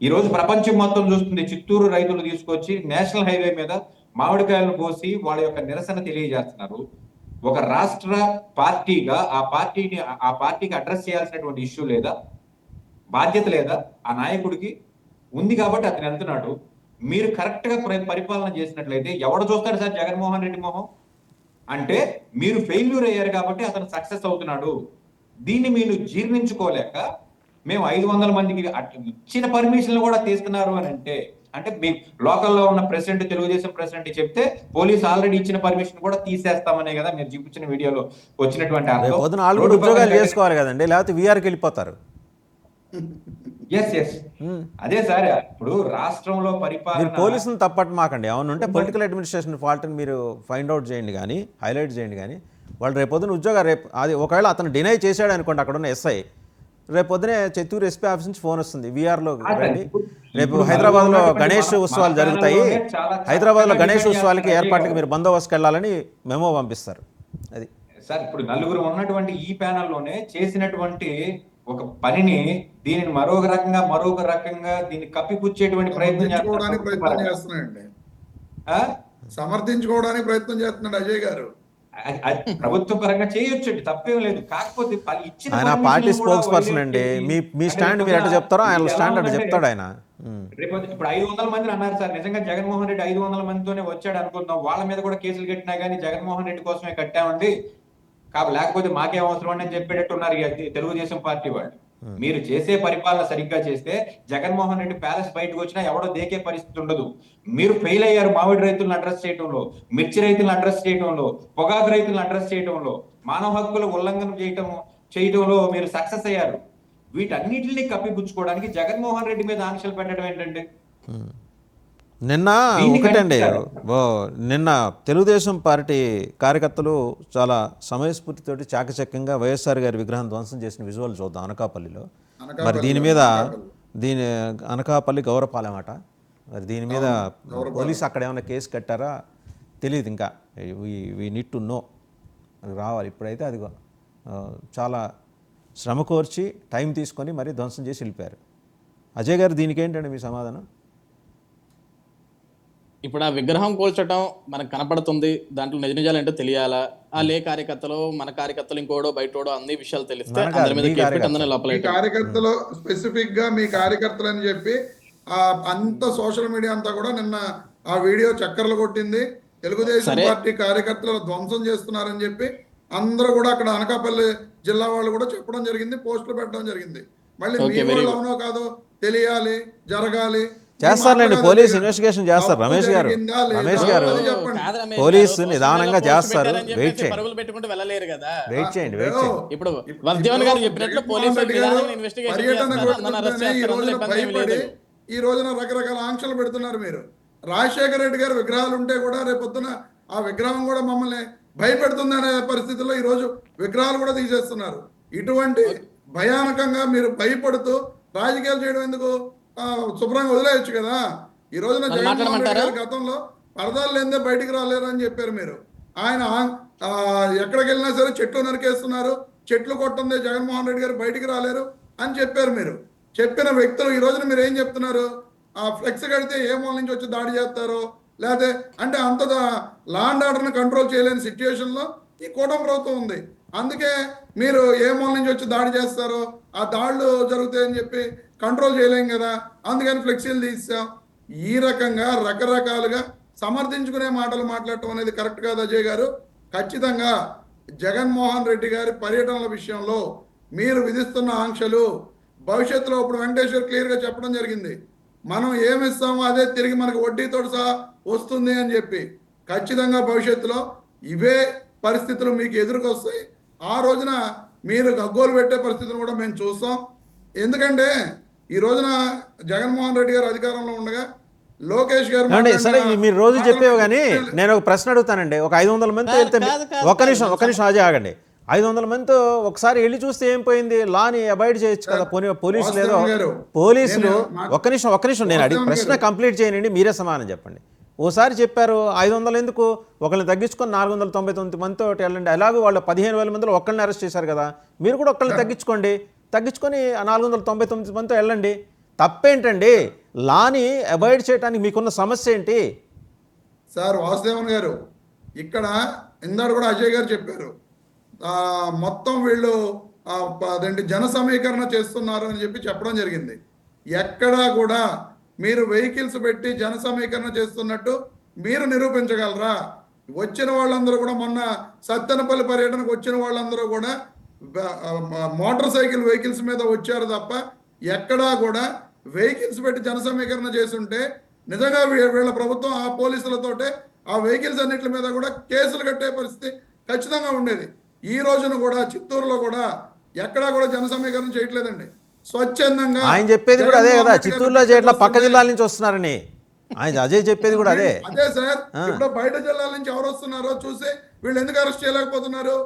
ఈ రోజు ప్రపంచం మొత్తం చూస్తుంది, చిత్తూరు రైతులు తీసుకొచ్చి నేషనల్ హైవే మీద మామిడికాయలను కోసి వాళ్ళ యొక్క నిరసన తెలియజేస్తున్నారు. ఒక రాష్ట్ర పార్టీగా ఆ పార్టీకి అడ్రస్ చేయాల్సినటువంటి ఇష్యూ లేదా, బాధ్యత లేదా ఆ నాయకుడికి? ఉంది కాబట్టి అతను వెళ్తున్నాడు. మీరు కరెక్ట్ గా పరిపాలన చేసినట్లయితే ఎవడు చూస్తాడు సార్ జగన్మోహన్ రెడ్డి మొహం? అంటే మీరు ఫెయిల్యూర్ అయ్యారు కాబట్టి అతను సక్సెస్ అవుతున్నాడు. దీన్ని మీరు జీర్ణించుకోలేక మేము 500 మందికి ఇచ్చిన పర్మిషన్లు కూడా తీస్తున్నారు అని అంటే మీ లోకల్లో ఉన్న ప్రెసిడెంట్, తెలుగుదేశం ప్రెసిడెంట్ చెప్తే పోలీసు ఆల్రెడీ ఇచ్చిన పర్మిషన్ కూడా తీసేస్తామనే కదా మీరు చూపించిన వీడియోలో వచ్చినటువంటి అర్థం. పొద్దున వాళ్ళు కూడా ఉద్యోగాలు చేసుకోవాలి కదండి, లేకపోతే వీఆర్కి వెళ్ళిపోతారు. ఎస్ అదే సార్, ఇప్పుడు రాష్ట్రంలో మీరు పరిపాలన పోలీసుని తప్పట్టు మాకండి. అవునుంటే పొలిటికల్ అడ్మినిస్ట్రేషన్ ఫాల్ట్ని మీరు ఫైండ్ అవుట్ చేయండి కానీ, హైలైట్ చేయండి కానీ, వాళ్ళు రేపొద్దున ఉద్యోగాలు అది ఒకవేళ అతను డినై చేశాడు అనుకోండి, అక్కడ ఉన్న ఎస్ఐ రేపొద్దునే చిత్తూరు ఎస్పీ ఆఫీస్ నుంచి ఫోన్ వస్తుంది, వీఆర్లో రండి, రేపు హైదరాబాద్లో గణేష్ ఉత్సవాలు జరుగుతాయి, హైదరాబాద్లో గణేష్ ఉత్సవాలకి ఏర్పాట్లకి మీరు బందోబస్తుకి వెళ్ళాలని మెమో పంపిస్తారు. అది సార్, ఇప్పుడు నలుగురు ఉన్నటువంటి ఈ ప్యానెల్లోనే చేసినటువంటి ఒక పనిని దీనిని మరొక రకంగా దీన్ని కప్పిపుచ్చేటువంటి ప్రయత్నం చేస్తున్నాడండి, సమర్థించుకోవడానికి ప్రయత్నం చేస్తున్నాడు అజయ్ గారు. ప్రభుత్వ పరంగా చేయొచ్చండి, తప్పేం లేదు. కాకపోతే ఇచ్చిన ఆయన పార్టీ స్పోక్స్ పర్సన్ అండి, మీ స్టాండ్ మీరు ఎట్లా చెప్తారో ఆయన స్టాండ్ అట్లా చెప్తాడు ఆయన. రేపు ఇప్పుడు 500 మందిని అన్నారు సార్, నిజంగా జగన్మోహన్ రెడ్డి 500 మందితోనే వచ్చాడు అనుకుందాం, వాళ్ళ మీద కూడా కేసులు కట్టినా కానీ జగన్మోహన్ రెడ్డి కోసమే కట్టామండి, లేకపోతే మాకేం అవసరం అని చెప్పేటట్టు ఉన్నారు తెలుగుదేశం పార్టీ వాళ్ళు. మీరు చేసే పరిపాలన సరిగ్గా చేస్తే జగన్మోహన్ రెడ్డి ప్యాలెస్ బయటకు వచ్చినా ఎవడో దేకే పరిస్థితి ఉండదు. మీరు ఫెయిల్ అయ్యారు మామిడి రైతులను అడ్రస్ చేయడంలో, మిర్చి రైతులను అడ్రస్ చేయడంలో, పొగాకు రైతులను అడ్రస్ చేయడంలో, మానవ హక్కుల ఉల్లంఘన చేయడంలో మీరు సక్సెస్ అయ్యారు. వీటన్నిటిని కప్పిపుచ్చుకోవడానికి జగన్మోహన్ రెడ్డి మీద ఆంక్షలు పెట్టడం ఏంటంటే, నిన్న ఒకటండి, నిన్న తెలుగుదేశం పార్టీ కార్యకర్తలు చాలా సమయస్ఫూర్తితోటి చాకచక్యంగా వైఎస్ఆర్ గారి విగ్రహం ధ్వంసం చేసిన విజువల్ చూద్దాం అనకాపల్లిలో. మరి దీని మీద అనకాపల్లి గౌరపాలెమాట, మరి దీని మీద పోలీసు అక్కడ ఏమైనా కేసు కట్టారా తెలియదు. ఇంకా వీ నీడ్ టు నో, రావాలి. ఇప్పుడైతే అది చాలా శ్రమ కోర్చి టైం తీసుకొని మరీ ధ్వంసం చేసి వెళ్ళిపోయారు. అజయ్ గారు దీనికి ఏంటండి మీ సమాధానం? ఇప్పుడు ఆ విగ్రహం కూల్చడం మనకు కనపడుతుంది, దాంట్లో నిజ నిజాలు ఏంటో తెలియాలా? ఆ లే కార్యకర్తలు, మన కార్యకర్తలు, ఇంకోడో బయటోడో అన్ని విషయాలు తెలిస్తే అందరి మీద కేసు పెట్టి అందరినీ లోపల కార్యకర్తలు స్పెసిఫిక్ గా మీ కార్యకర్తలు అని చెప్పి అంత సోషల్ మీడియా అంతా కూడా నిన్న ఆ వీడియో చక్కర్లు కొట్టింది. తెలుగుదేశం పార్టీ కార్యకర్తలు ధ్వంసం చేస్తున్నారని చెప్పి అందరూ కూడా అక్కడ అనకాపల్లి జిల్లా వాళ్ళు కూడా చెప్పడం జరిగింది, పోస్టులు పెట్టడం జరిగింది. మళ్ళీ మీ వాళ్ళు అవునో కాదో తెలియాలి, జరగాలి, చేస్తారులేండి, పోలీస్ ఇన్వెస్టిగేషన్ చేస్తారు. రమేష్ గారు పోలీసు నిదానంగా చేస్తారు, వెయిట్ చేయండి, పెట్టుకుంటూ వెళ్ళలేరు కదా, వెయిట్ చేయండి. ఇప్పుడు వర్ధవన్ గారు చెప్పినట్లు పోలీసులు ఈ రోజున రకరకాల ఆంక్షలు పెడుతున్నారు. మీరు రాజశేఖర రెడ్డి గారు విగ్రహాలు ఉంటే కూడా రేపొద్దున ఆ విగ్రహం కూడా మమ్మల్ని భయపెడుతుందనే పరిస్థితుల్లో ఈ రోజు విగ్రహాలు కూడా తీసేస్తున్నారు. ఇటువంటి భయానకంగా మీరు భయపడుతూ రాజకీయాలు చేయడం ఎందుకు? శుభ్రంగా వదిలేయచ్చు కదా. ఈ రోజున మరి జగన్మోహన్ రెడ్డి మాట్లాడమంటారా? గారి గతంలో పరదాలు లేదే బయటికి రాలేరు అని చెప్పారు మీరు. ఆయన ఎక్కడికి వెళ్ళినా సరే చెట్లు నరికేస్తున్నారు, చెట్లు కొట్టుంది జగన్మోహన్ రెడ్డి గారు బయటికి రాలేరు అని చెప్పారు మీరు. చెప్పిన వ్యక్తులు ఈ రోజున మీరు ఏం చెప్తున్నారు? ఆ ఫ్లెక్స్ కడితే ఏ మూల నుంచి వచ్చి దాడి చేస్తారో, లేకపోతే అంటే అంత లా అండ్ ఆర్డర్ని కంట్రోల్ చేయలేని సిచ్యువేషన్లో ఈ కూటమి ప్రభుత్వం ఉంది. అందుకే మీరు ఏ మూల నుంచి వచ్చి దాడి చేస్తారో, ఆ దాడులు జరుగుతాయని చెప్పి కంట్రోల్ చేయలేం కదా, అందుకని ఫ్లెక్సీలు తీసాం. ఈ రకంగా రకరకాలుగా సమర్థించుకునే మాటలు మాట్లాడటం అనేది కరెక్ట్ కాదు అజయ్ గారు. ఖచ్చితంగా జగన్మోహన్ రెడ్డి గారి పర్యటనల విషయంలో మీరు విధిస్తున్న ఆంక్షలు భవిష్యత్తులో ఇప్పుడు వెంకటేశ్వర్ క్లియర్గా చెప్పడం జరిగింది, మనం ఏమి ఇస్తామో అదే తిరిగి మనకు వడ్డీతో సహా వస్తుంది అని చెప్పి. ఖచ్చితంగా భవిష్యత్తులో ఇవే పరిస్థితులు మీకు ఎదురుకొస్తాయి. ఆ రోజున మీరు గగ్గోలు పెట్టే పరిస్థితులు కూడా మేము చూస్తాం. ఎందుకంటే ఈ రోజున జగన్మోహన్ రెడ్డి గారు అధికారంలో ఉండగా లోకేష్ గారు సరే మీరు రోజు చెప్పేవి కానీ నేను ఒక ప్రశ్న అడుగుతానండి. ఒక 500 మందితో వెళ్తే ఒక్క నిమిషం అజయ్ ఆగండి. 500 మందితో ఒకసారి వెళ్ళి చూస్తే ఏం పోయింది? లాని అవాయిడ్ చేయొచ్చు కదా. పోలీసులు ఏదో ఒక్క నిమిషం నేను అడిగి ప్రశ్న కంప్లీట్ చేయనండి, మీరే సమాధానం చెప్పండి. ఓసారి చెప్పారు 500 ఎందుకు, ఒకరిని తగ్గించుకొని 499 మందితో వెళ్ళండి. అలాగే వాళ్ళు 15,000 మందిలో ఒక్కరిని అరెస్ట్ చేశారు కదా, మీరు కూడా ఒక్కరిని తగ్గించుకొని 499 మందితో వెళ్ళండి. తప్పేంటండి? లాని అవాయిడ్ చేయడానికి మీకున్న సమస్య ఏంటి? సార్ వాసుదేవన్ గారు, ఇక్కడ ఇందాక కూడా అజయ్ గారు చెప్పారు, మొత్తం వీళ్ళు అదేంటి జన సమీకరణ చేస్తున్నారు అని చెప్పి చెప్పడం జరిగింది. ఎక్కడా కూడా మీరు వెహికల్స్ పెట్టి జన సమీకరణ చేస్తున్నట్టు మీరు నిరూపించగలరా? వచ్చిన వాళ్ళందరూ కూడా మొన్న సత్తెనపల్లి పర్యటనకు వచ్చిన వాళ్ళందరూ కూడా మోటార్ సైకిల్ వెహికల్స్ మీద వచ్చారు తప్ప ఎక్కడా కూడా వెహికల్స్ పెట్టి జన సమీకరణ చేస్తుంటే నిజంగా వీళ్ళ ప్రభుత్వం ఆ పోలీసులతోటే ఆ వెహికల్స్ అన్నిటి మీద కూడా కేసులు కట్టే పరిస్థితి ఖచ్చితంగా ఉండేది. ఈ రోజున కూడా చిత్తూరులో కూడా ఎక్కడా కూడా జన సమీకరణ చేయట్లేదండి, స్వచ్ఛందంగా. ఆయన చెప్పేది కూడా అదే కదా, చిత్తూరులో చేయట్లా పక్క జిల్లాల నుంచి వస్తున్నారని ఆయన అజయ్ చెప్పేది కూడా అదే. అదే సార్, ఇప్పుడు బయట జిల్లాల నుంచి ఎవరు వస్తున్నారో చూసి వీళ్ళు ఎందుకు అరెస్ట్ చేయలేకపోతున్నారు?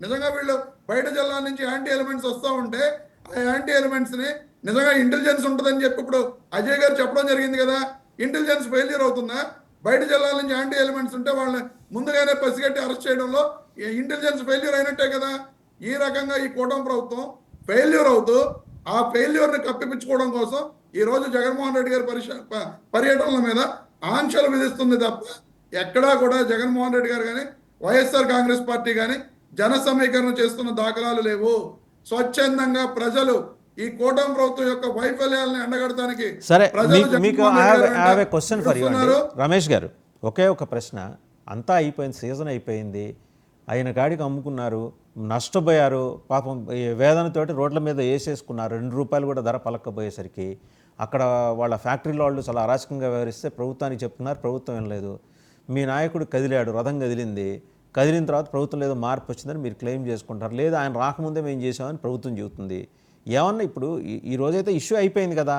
నిజంగా వీళ్ళు బయట జిల్లాల నుంచి యాంటీ ఎలిమెంట్స్ వస్తూ ఉంటే ఆ యాంటీ ఎలిమెంట్స్ ని నిజంగా ఇంటెలిజెన్స్ ఉంటుందని చెప్పి ఇప్పుడు అజయ్ గారు చెప్పడం జరిగింది కదా. ఇంటెలిజెన్స్ ఫెయిల్యూర్ అవుతుందా? బయట జిల్లాల నుంచి యాంటీ ఎలిమెంట్స్ ఉంటే వాళ్ళని ముందుగానే పసిగట్టి అరెస్ట్ చేయడంలో ఇంటెలిజెన్స్ ఫెయిల్యూర్ అయినట్టే కదా. ఈ రకంగా ఈ కూటమి ప్రభుత్వం ఫెయిల్యూర్ అవుతూ ఆ ఫెయిల్యూర్ని కప్పిపుచ్చుకోవడం కోసం ఈ రోజు జగన్మోహన్ రెడ్డి గారి పర్యటనల మీద ఆంక్షలు విధిస్తుంది తప్ప ఎక్కడా కూడా జగన్మోహన్ రెడ్డి గారు కానీ వైఎస్ఆర్ కాంగ్రెస్ పార్టీ కానీ జన సమీకరణ చేస్తున్న దాఖలాలు లేవు. స్వచ్ఛందంగా ప్రజలు ఈ కూటమి ప్రభుత్వం యొక్క వైఫల్యాలను ఎండగడటానికి సరే మీకు క్వశ్చన్ ఫర్ యూ అండి రమేష్ గారు. ఒకే ఒక ప్రశ్న. అంతా అయిపోయింది, సీజన్ అయిపోయింది, అయిన కాడికి అమ్ముకున్నారు, నష్టపోయారు పాపం, వేదనతోటి రోడ్ల మీద వేసేసుకున్నారు. 2 రూపాయలు కూడా ధర పలకపోయేసరికి అక్కడ వాళ్ళ ఫ్యాక్టరీలో వాళ్ళు చాలా అరాచకంగా వ్యవహరిస్తే ప్రభుత్వానికి చెప్తున్నారు, ప్రభుత్వం ఏం లేదు. మీ నాయకుడు కదిలాడు, రథం కదిలిన తర్వాత ప్రభుత్వం ఏదో మార్పు వచ్చిందని మీరు క్లెయిమ్ చేసుకుంటారు, లేదు ఆయన రాకముందే మేము చేసామని ప్రభుత్వం చెబుతుంది. ఏమన్నా ఇప్పుడు ఈ రోజైతే ఇష్యూ అయిపోయింది కదా,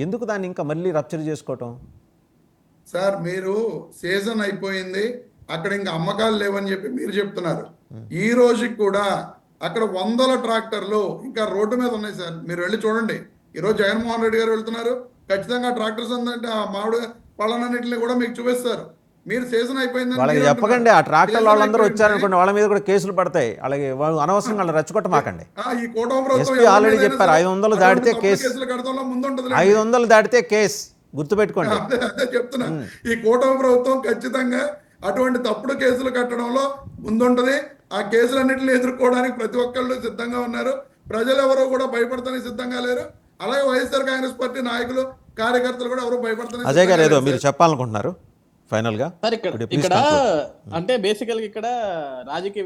ఎందుకు దాన్ని ఇంకా మళ్ళీ రప్చర్ చేసుకోవటం? సార్ మీరు సీజన్ అయిపోయింది, అక్కడ ఇంకా అమ్మకాలు లేవని చెప్పి మీరు చెప్తున్నారు. ఈ రోజుకి కూడా అక్కడ 100 ట్రాక్టర్లు ఇంకా రోడ్డు మీద ఉన్నాయి సార్, మీరు వెళ్ళి చూడండి. ఈరోజు జగన్మోహన్ రెడ్డి గారు వెళ్తున్నారు, ఖచ్చితంగా ట్రాక్టర్స్ ఉందంటే ఆ మామిడి పళ్ళన్నింటినీ కూడా మీకు చూపిస్తారు. మీరు సీజన్ అయిపోయిందని వాళ్ళకి చెప్పకండి, ఆ ట్రాక్టర్ వాళ్ళందరూ వచ్చారనుకోండి వాళ్ళ మీద కూడా కేసులు పడతాయి. అలాగే వాళ్ళు అనవసరంగా వాళ్ళు రెచ్చగొట్ట మాకండి. ఈ కూటమి ప్రభుత్వం ఆల్రెడీ చెప్పారు 500 దాటితే కేసు, 500 దాటితే కేసు, గుర్తుపెట్టుకోండి. అదే చెప్తున్నా, ఈ కూటమి ప్రభుత్వం ఖచ్చితంగా అటువంటి తప్పుడు కేసులు కట్టడంలో ముందుంటది. ఆ కేసులన్నింటినీ ఎదుర్కోవడానికి ప్రతి ఒక్కళ్ళు సిద్ధంగా ఉన్నారు. ప్రజలు ఎవరో కూడా భయపడతానికి సిద్ధంగా లేరు. అలాగే వైఎస్ఆర్ కాంగ్రెస్ పార్టీ నాయకులు కార్యకర్తలు కూడా ఎవరు భయపడతానికి. అజయ్ గారు ఏదో మీరు చెప్పాలనుకుంటున్నారు ఫైనల్ గా? ఇక్కడ అంటే బేసికల్ గా ఇక్కడ రాజకీయ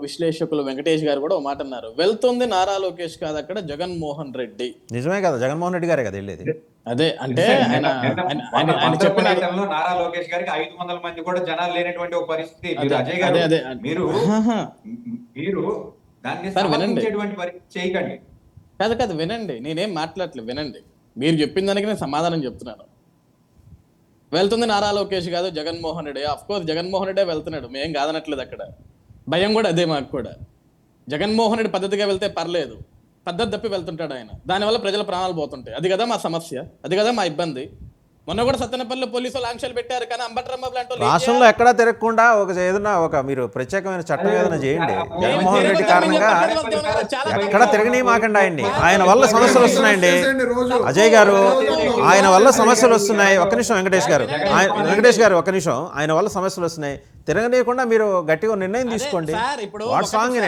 విశ్లేషకులు వెంకటేష్ గారు కూడా ఒక మాట అన్నారు, వెళ్తుంది నారా లోకేష్ కాదు అక్కడ జగన్మోహన్ రెడ్డి. నిజమే కదా, జగన్మోహన్ రెడ్డి గారే కదా వెళ్ళేది. అదే అంటే ఆయన చెప్పిన నారా లోకేష్ గారికి 500 మంది కూడా జనాలు లేనటువంటి ఒక పరిస్థితి. అజయ్ గారు మీరు దాన్ని సమర్థించేటువంటి పరిస్థితి చేయకండి. కాదు వినండి, నేనేం మాట్లాడలేదు, వినండి. మీరు చెప్పిన దానికి నేను సమాధానం చెప్తున్నాను. వెళ్తుంది నారా లోకేష్ కాదు జగన్మోహన్ రెడ్డి. అఫ్ కోర్స్ జగన్మోహన్ రెడ్డే వెళ్తున్నాడు, మేం కాదనట్లేదు. అక్కడ భయం కూడా అదే మాకు కూడా. జగన్మోహన్ రెడ్డి పద్ధతిగా వెళ్తే పర్లేదు, పద్ధతి తప్పి వెళ్తుంటాడు ఆయన, దానివల్ల ప్రజల ప్రాణాలు పోతుంటాయి. అది కదా మా సమస్య, అది కదా మా ఇబ్బంది. మొన్న కూడా సత్తెనపల్లిలో పోలీసులు ఆంక్షలు పెట్టారు, కానీ అంబట్రాంబాబు లాంటి వాళ్ళు రాష్ట్రంలో ఎక్కడా తిరగకుండా ఏదైనా ఒక మీరు ప్రత్యేకమైన చట్టం ఏదైనా చేయండి. జగన్మోహన్ రెడ్డి కారణంగా ఎక్కడ తిరగనీయమాకండి ఆయన్ని. ఆయన వల్ల సమస్యలు వస్తున్నాయండి అజయ్ గారు, ఆయన వల్ల సమస్యలు వస్తున్నాయి. ఒక్క నిమిషం వెంకటేష్ గారు, ఒక్క నిమిషం. ఆయన వల్ల సమస్యలు వస్తున్నాయి, తిరగనీయకుండా మీరు గట్టిగా నిర్ణయం తీసుకోండి. వాట్ సాంగ్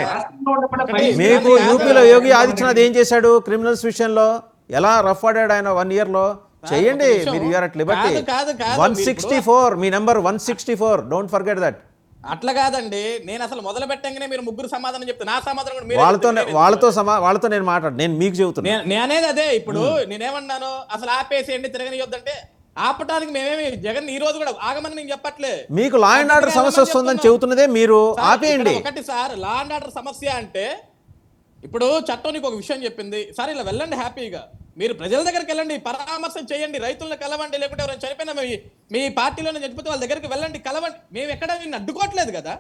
మీకు యూపీలో యోగి ఆదిత్యనాథ్ ఏం చేశాడు క్రిమినల్స్ విషయంలో, ఎలా రఫ్ ఆడాడు ఆయన 1 year లో చెయ్యండి. మీరు యూఆర్ అట్ లిబర్టీ. 164 మీ నెంబర్ 164, డోంట్ ఫర్గెట్ దట్. అట్లా కాదండి, నేను అసలు మొదలు పెట్టంగానే మీరు ముగ్గురు సమాధానం చెప్తే నా సమాధానం కూడా వాళ్ళతో నేను మాట్లాడు, నేను మీకు చెబుతున్నా. నేనేది అదే. ఇప్పుడు నేనేమన్నాను, అసలు ఆపేసేయండి తిరగనియొద్దంటే ఆపటానికి మేమేమి జగన్ ఈ రోజు కూడా ఆగమని నేను చెప్పట్లే. మీకు లా అండ్ ఆర్డర్ సమస్య వస్తుందని చెబుతున్నదే మీరు, ఆపేయండి. ఒకటి సార్, లా అండ్ ఆర్డర్ సమస్య అంటే ఇప్పుడు చట్టం నీకు ఒక విషయం చెప్పింది సార్, ఇలా వెళ్ళండి హ్యాపీగా, మీరు ప్రజల దగ్గరికి వెళ్ళండి, పరామర్శలు చేయండి, రైతులను కలవండి, లేకుంటే ఎవరైనా చనిపోయినా మీ పార్టీలోనే చనిపోతే వాళ్ళ దగ్గరికి వెళ్ళండి, కలవండి. మేము ఎక్కడ నిన్ను అడ్డుకోవట్లేదు కదా.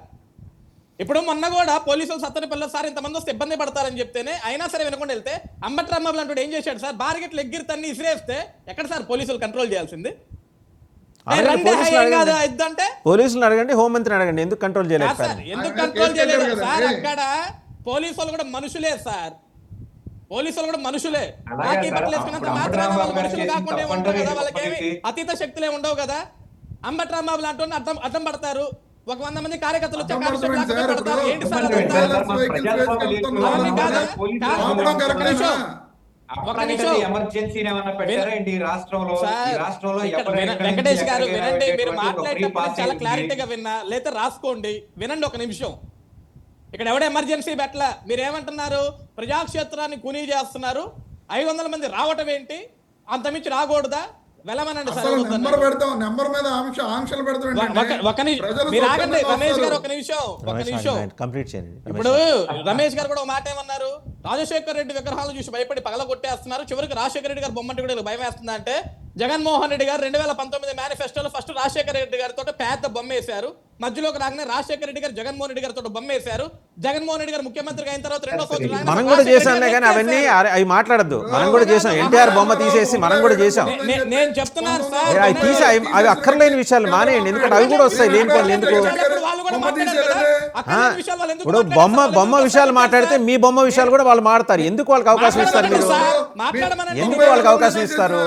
ఇప్పుడు మొన్న కూడా పోలీసులు సత్తెనపల్లిలో సార్ ఇంతమంది వస్తే ఇబ్బంది పడతారని చెప్తేనే అయినా సరే వినకుండా వెళ్తే అంబట్రాంబాబు లాంటి ఏం చేశాడు సార్, బార్గెట్లు ఎగ్గిరితన్ని ఇసిరేస్తే ఎక్కడ సార్ పోలీసులు కంట్రోల్ చేయాల్సింది? పోలీసులు అడగండి, హోంమంత్రిని అడగండి, ఎందుకు కంట్రోల్ చేయలేదు? ఎందుకు కంట్రోల్ చేయలేదు సార్? అక్కడ పోలీసులు కూడా మనుషులే సార్, పోలీసులు కూడా మనుషులే. రాఖీ బట్టలు వేసుకున్నంత మాత్రాన వాళ్ళు మనుషులు కాకుండా ఉంటారు కదా, వాళ్ళకేమి అతీత శక్తులే ఉండవు కదా. అంబట్రాంబాబు లాంటి అడ్డం పడతారు, 100 మంది కార్యకర్తలు వచ్చే పడతారు. ఏంటి సార్ వెంకటేష్ గారు వినండి, మీరు మాట్లాడేటప్పుడు చాలా క్లారిటీగా విన్నా, లేదా రాసుకోండి, వినండి ఒక నిమిషం. ఇక్కడ ఎవడ ఎమర్జెన్సీ పెట్టల, మీరు ఏమంటున్నారు, ప్రజాక్షేత్రాన్ని కూనీ చేస్తున్నారు, 500 మంది రావటం ఏంటి, అంతమించి రాకూడదా, వెళ్ళమనండి సార్. మీరు ఆగండి రమేష్ గారు, ఒక నిమిషం. ఇప్పుడు రమేష్ గారు కూడా ఒక మాట ఏమన్నారు, రాజశేఖర్ రెడ్డి విగ్రహాలు చూసి భయపడి పగల కొట్టేస్తున్నారు, చివరికి రాజశేఖర రెడ్డి గారు బొమ్మంటే కూడా భయం వేస్తుందా అంటే, జగన్మోహన్ రెడ్డి గారు 2019 మేనిఫెస్టోలో ఫస్ట్ రాజశేఖర రెడ్డి గారితో పెద్ద బొమ్మ వేశారు, మధ్యలోకి రాగానే రాజశేఖర రెడ్డి గారు జగన్మోహన్ రెడ్డి గారితో బొమ్మ వేశారు, జగన్మోహన్ రెడ్డి గారు ముఖ్యమంత్రిగా అయిన తర్వాత 2వ సంవత్సరం మనం కూడా చేశాంలే, కానీ అవన్నీ అవి మాట్లాడద్దు. మనం కూడా చేసాం, ఎన్టీఆర్ బొమ్మ తీసేసి మనం కూడా చేసాం. నేను చెప్తున్నాను సార్, అవి తీసి అవి అక్కర్లేని విషయాలు మానేయండి, ఎందుకంటే అవి కూడా వస్తాయి లేని పనులు. ఎందుకు ఇప్పుడు బొమ్మ విషయాలు మాట్లాడితే మీ బొమ్మ విషయాలు కూడా వాళ్ళు మాట్లాడతారు, ఎందుకు వాళ్ళకి అవకాశం ఇస్తారు? మీరు ఎందుకు వాళ్ళకి అవకాశం ఇస్తారు?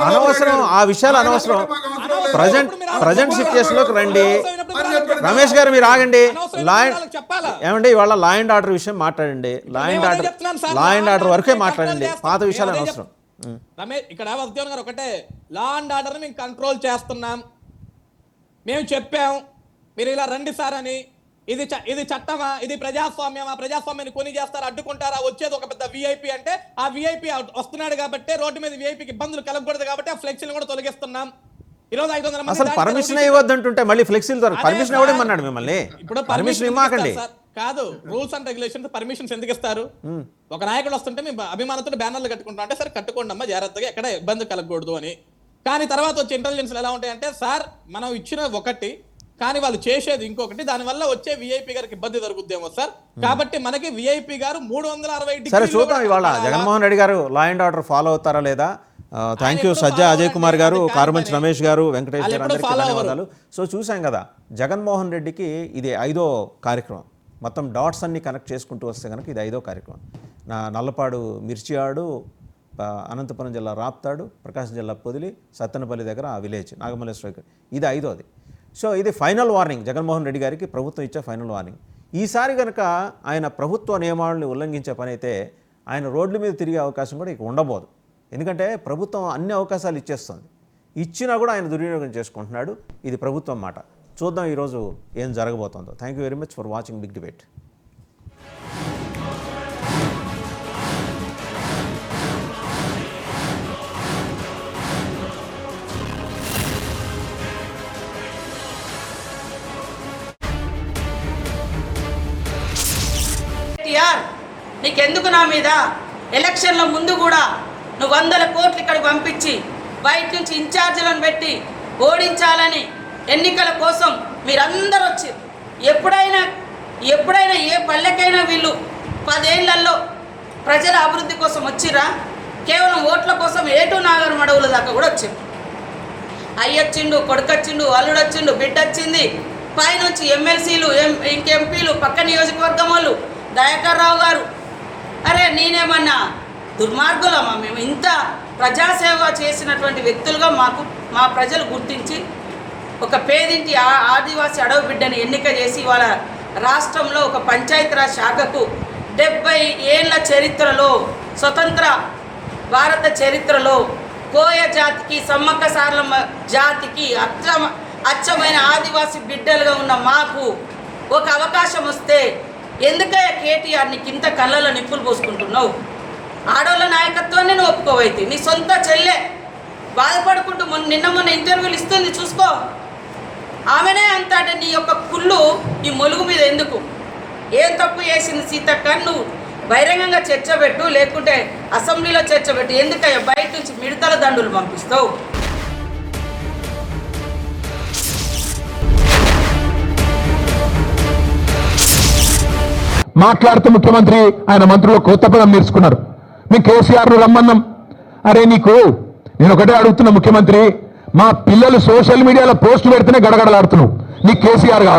అనవసరం ఆ విషయాలు, అనవసరం. ప్రజెంట్ సిచ్యుయేషన్ లోకి రండి. రమేష్ గారు మీరు ఆగండి. ఏమండి ఇవాళ లా అండ్ ఆర్డర్ విషయం మాట్లాడండి, లా అండ్ ఆర్డర్ వరకే మాట్లాడండి, పాత విషయాలు అనవసరం. రమేష్ ఇక్కడ ఉద్యోగం గారు ఒకటే, లా అండ్ ఆర్డర్ మేము కంట్రోల్ చేస్తున్నాం, మేము చెప్పాం, మీరు ఇలా రండి సార్ అని. ఇది చట్టమా, ఇది ప్రజాస్వామ్యమా, ప్రజాస్వామ్యాన్ని కొని చేస్తారా, అడ్డుకుంటారా, వచ్చేది ఒక పెద్ద విఐపి అంటే ఆ విఐపి వస్తున్నాడు కాబట్టి రోడ్డు మీద విఐపికి ఇబ్బందులు కలగకూడదు కాబట్టి ఆ ఫ్లెక్సీలు కూడా తొలగిస్తున్నాం. ఈరోజు 500 అసలు పర్మిషన్ ఇవ్వద్దంటుంటే మళ్ళీ ఫ్లెక్సీలు పర్మిషన్ ఇవ్వడమన్నాడు మిమ్మల్ని. ఇప్పుడు పర్మిషన్ ఇవ్వకండి కాదు, రూల్స్ అండ్ రెగ్యులేషన్స్ పర్మిషన్స్ ఎందుకు ఇస్తారు? ఒక నాయకుడు వస్తుంటే మేము అభిమానంతో బ్యానర్లు కట్టుకుంటాం అంటే సరే కట్టుకోండి అమ్మా జాగ్రత్తగా, ఎక్కడ ఇబ్బంది కలగకూడదు అని. కానీ తర్వాత వచ్చే ఇంటెలిజెన్స్ ఎలా ఉంటాయంటే, సార్ మనం ఇచ్చిన ఒకటి కానీ వాళ్ళు చేసేది ఇంకొకటి, దానివల్ల వచ్చే విఐపి గారికి ఇబ్బంది జరుగుద్దేమో సార్, కాబట్టి మనకి విఐపి గారు 360 సరే చూద్దాం ఇవాళ జగన్మోహన్ రెడ్డి గారు లా అండ్ ఆర్డర్ ఫాలో అవుతారా లేదా. థ్యాంక్ యూ సజ్జా అజయ్ కుమార్ గారు, కారుమంచి రమేష్ గారు, వెంకటేష్ గారు, అందరికీ ధన్యవాదాలు. సో చూసాం కదా, జగన్మోహన్ రెడ్డికి ఇది 5వ కార్యక్రమం. మొత్తం డాట్స్ అన్ని కనెక్ట్ చేసుకుంటూ వస్తే కనుక ఇది 5వ కార్యక్రమం. నల్లపాడు మిర్చియాడు, అనంతపురం జిల్లా రాప్తాడు, ప్రకాశం జిల్లా పొదిలి, సత్తెనపల్లి దగ్గర ఆ విలేజ్ నాగమల్లేశ్వర, ఇది 5వది. సో ఇది ఫైనల్ వార్నింగ్, జగన్మోహన్ రెడ్డి గారికి ప్రభుత్వం ఇచ్చే ఫైనల్ వార్నింగ్. ఈసారి కనుక ఆయన ప్రభుత్వ నియమాలను ఉల్లంఘించే పని అయితే ఆయన రోడ్ల మీద తిరిగే అవకాశం కూడా ఇక ఉండబోదు. ఎందుకంటే ప్రభుత్వం అన్ని అవకాశాలు ఇచ్చేస్తుంది, ఇచ్చినా కూడా ఆయన దుర్వినియోగం చేసుకుంటున్నాడు. ఇది ప్రభుత్వం మాట. చూద్దాం ఈరోజు ఏం జరగబోతుందో. Thank you very much for watching big debate. నీకెందుకు నా మీద ఎలక్షన్ల ముందు కూడా నువ్వు 100 కోట్లు ఇక్కడికి పంపించి బయట నుంచి ఇన్ఛార్జీలను పెట్టి ఓడించాలని ఎన్నికల కోసం మీరందరూ వచ్చారు. ఎప్పుడైనా ఏ పల్లెకైనా వీళ్ళు 10 ఏళ్లలో ప్రజల అభివృద్ధి కోసం వచ్చిరా? కేవలం ఓట్ల కోసం ఏటూ నాగర్ మడవుల దాకా కూడా వచ్చారు. అయ్యొచ్చిండు, కొడుకొచ్చిండు, అల్లుడొచ్చిండు, బిడ్డొచ్చింది, పైనుంచి ఎమ్మెల్సీలు, ఎంపీలు, పక్క నియోజకవర్గం వాళ్ళు, దయాకర్ రావు గారు. అరే నేనేమన్నా దుర్మార్గులమా? మేము ఇంత ప్రజాసేవ చేసినటువంటి వ్యక్తులుగా మా ప్రజలు గుర్తించి ఒక పేదింటి ఆదివాసీ అడవి బిడ్డని ఎన్నిక చేసి వాళ్ళ రాష్ట్రంలో ఒక పంచాయతీరాజ్ శాఖకు 70 ఏళ్ల చరిత్రలో, స్వతంత్ర భారత చరిత్రలో కోయ జాతికి, సమ్మక్క సారలమ్మ జాతికి అచ్చమైన ఆదివాసీ బిడ్డలుగా ఉన్న మాకు ఒక అవకాశం వస్తే ఎందుకయ్యా కేటీఆర్ నీకు ఇంత కళ్ళలో నిప్పులు పోసుకుంటున్నావు? ఆడోళ్ళ నాయకత్వాన్ని నువ్వు ఒప్పుకోవైతే నీ సొంత చెల్లె బాధపడుకుంటూ మొన్న ఇంటర్వ్యూలు ఇస్తుంది చూసుకో. ఆమెనే అంత అంటే నీ యొక్క కుళ్ళు నీ మొలుగు మీద ఎందుకు? ఏం తప్పు చేసింది సీతక్క? నువ్వు బహిరంగంగా చర్చ పెట్టు, లేకుంటే అసెంబ్లీలో చర్చ పెట్టు. ఎందుకయ్యా బయట నుంచి మిడతల దండులు పంపిస్తావు? మాట్లాడుతూ ముఖ్యమంత్రి ఆయన మంత్రులు కొత్త పదం నేర్చుకున్నారు. మేము కేసీఆర్ను రమ్మన్నాం. అరే నీకు నేను ఒకటే అడుగుతున్నా ముఖ్యమంత్రి, మా పిల్లలు సోషల్ మీడియాలో పోస్టులు పెడితేనే గడగడలాడుతున్నావు, నీకు కేసీఆర్ కావాలి.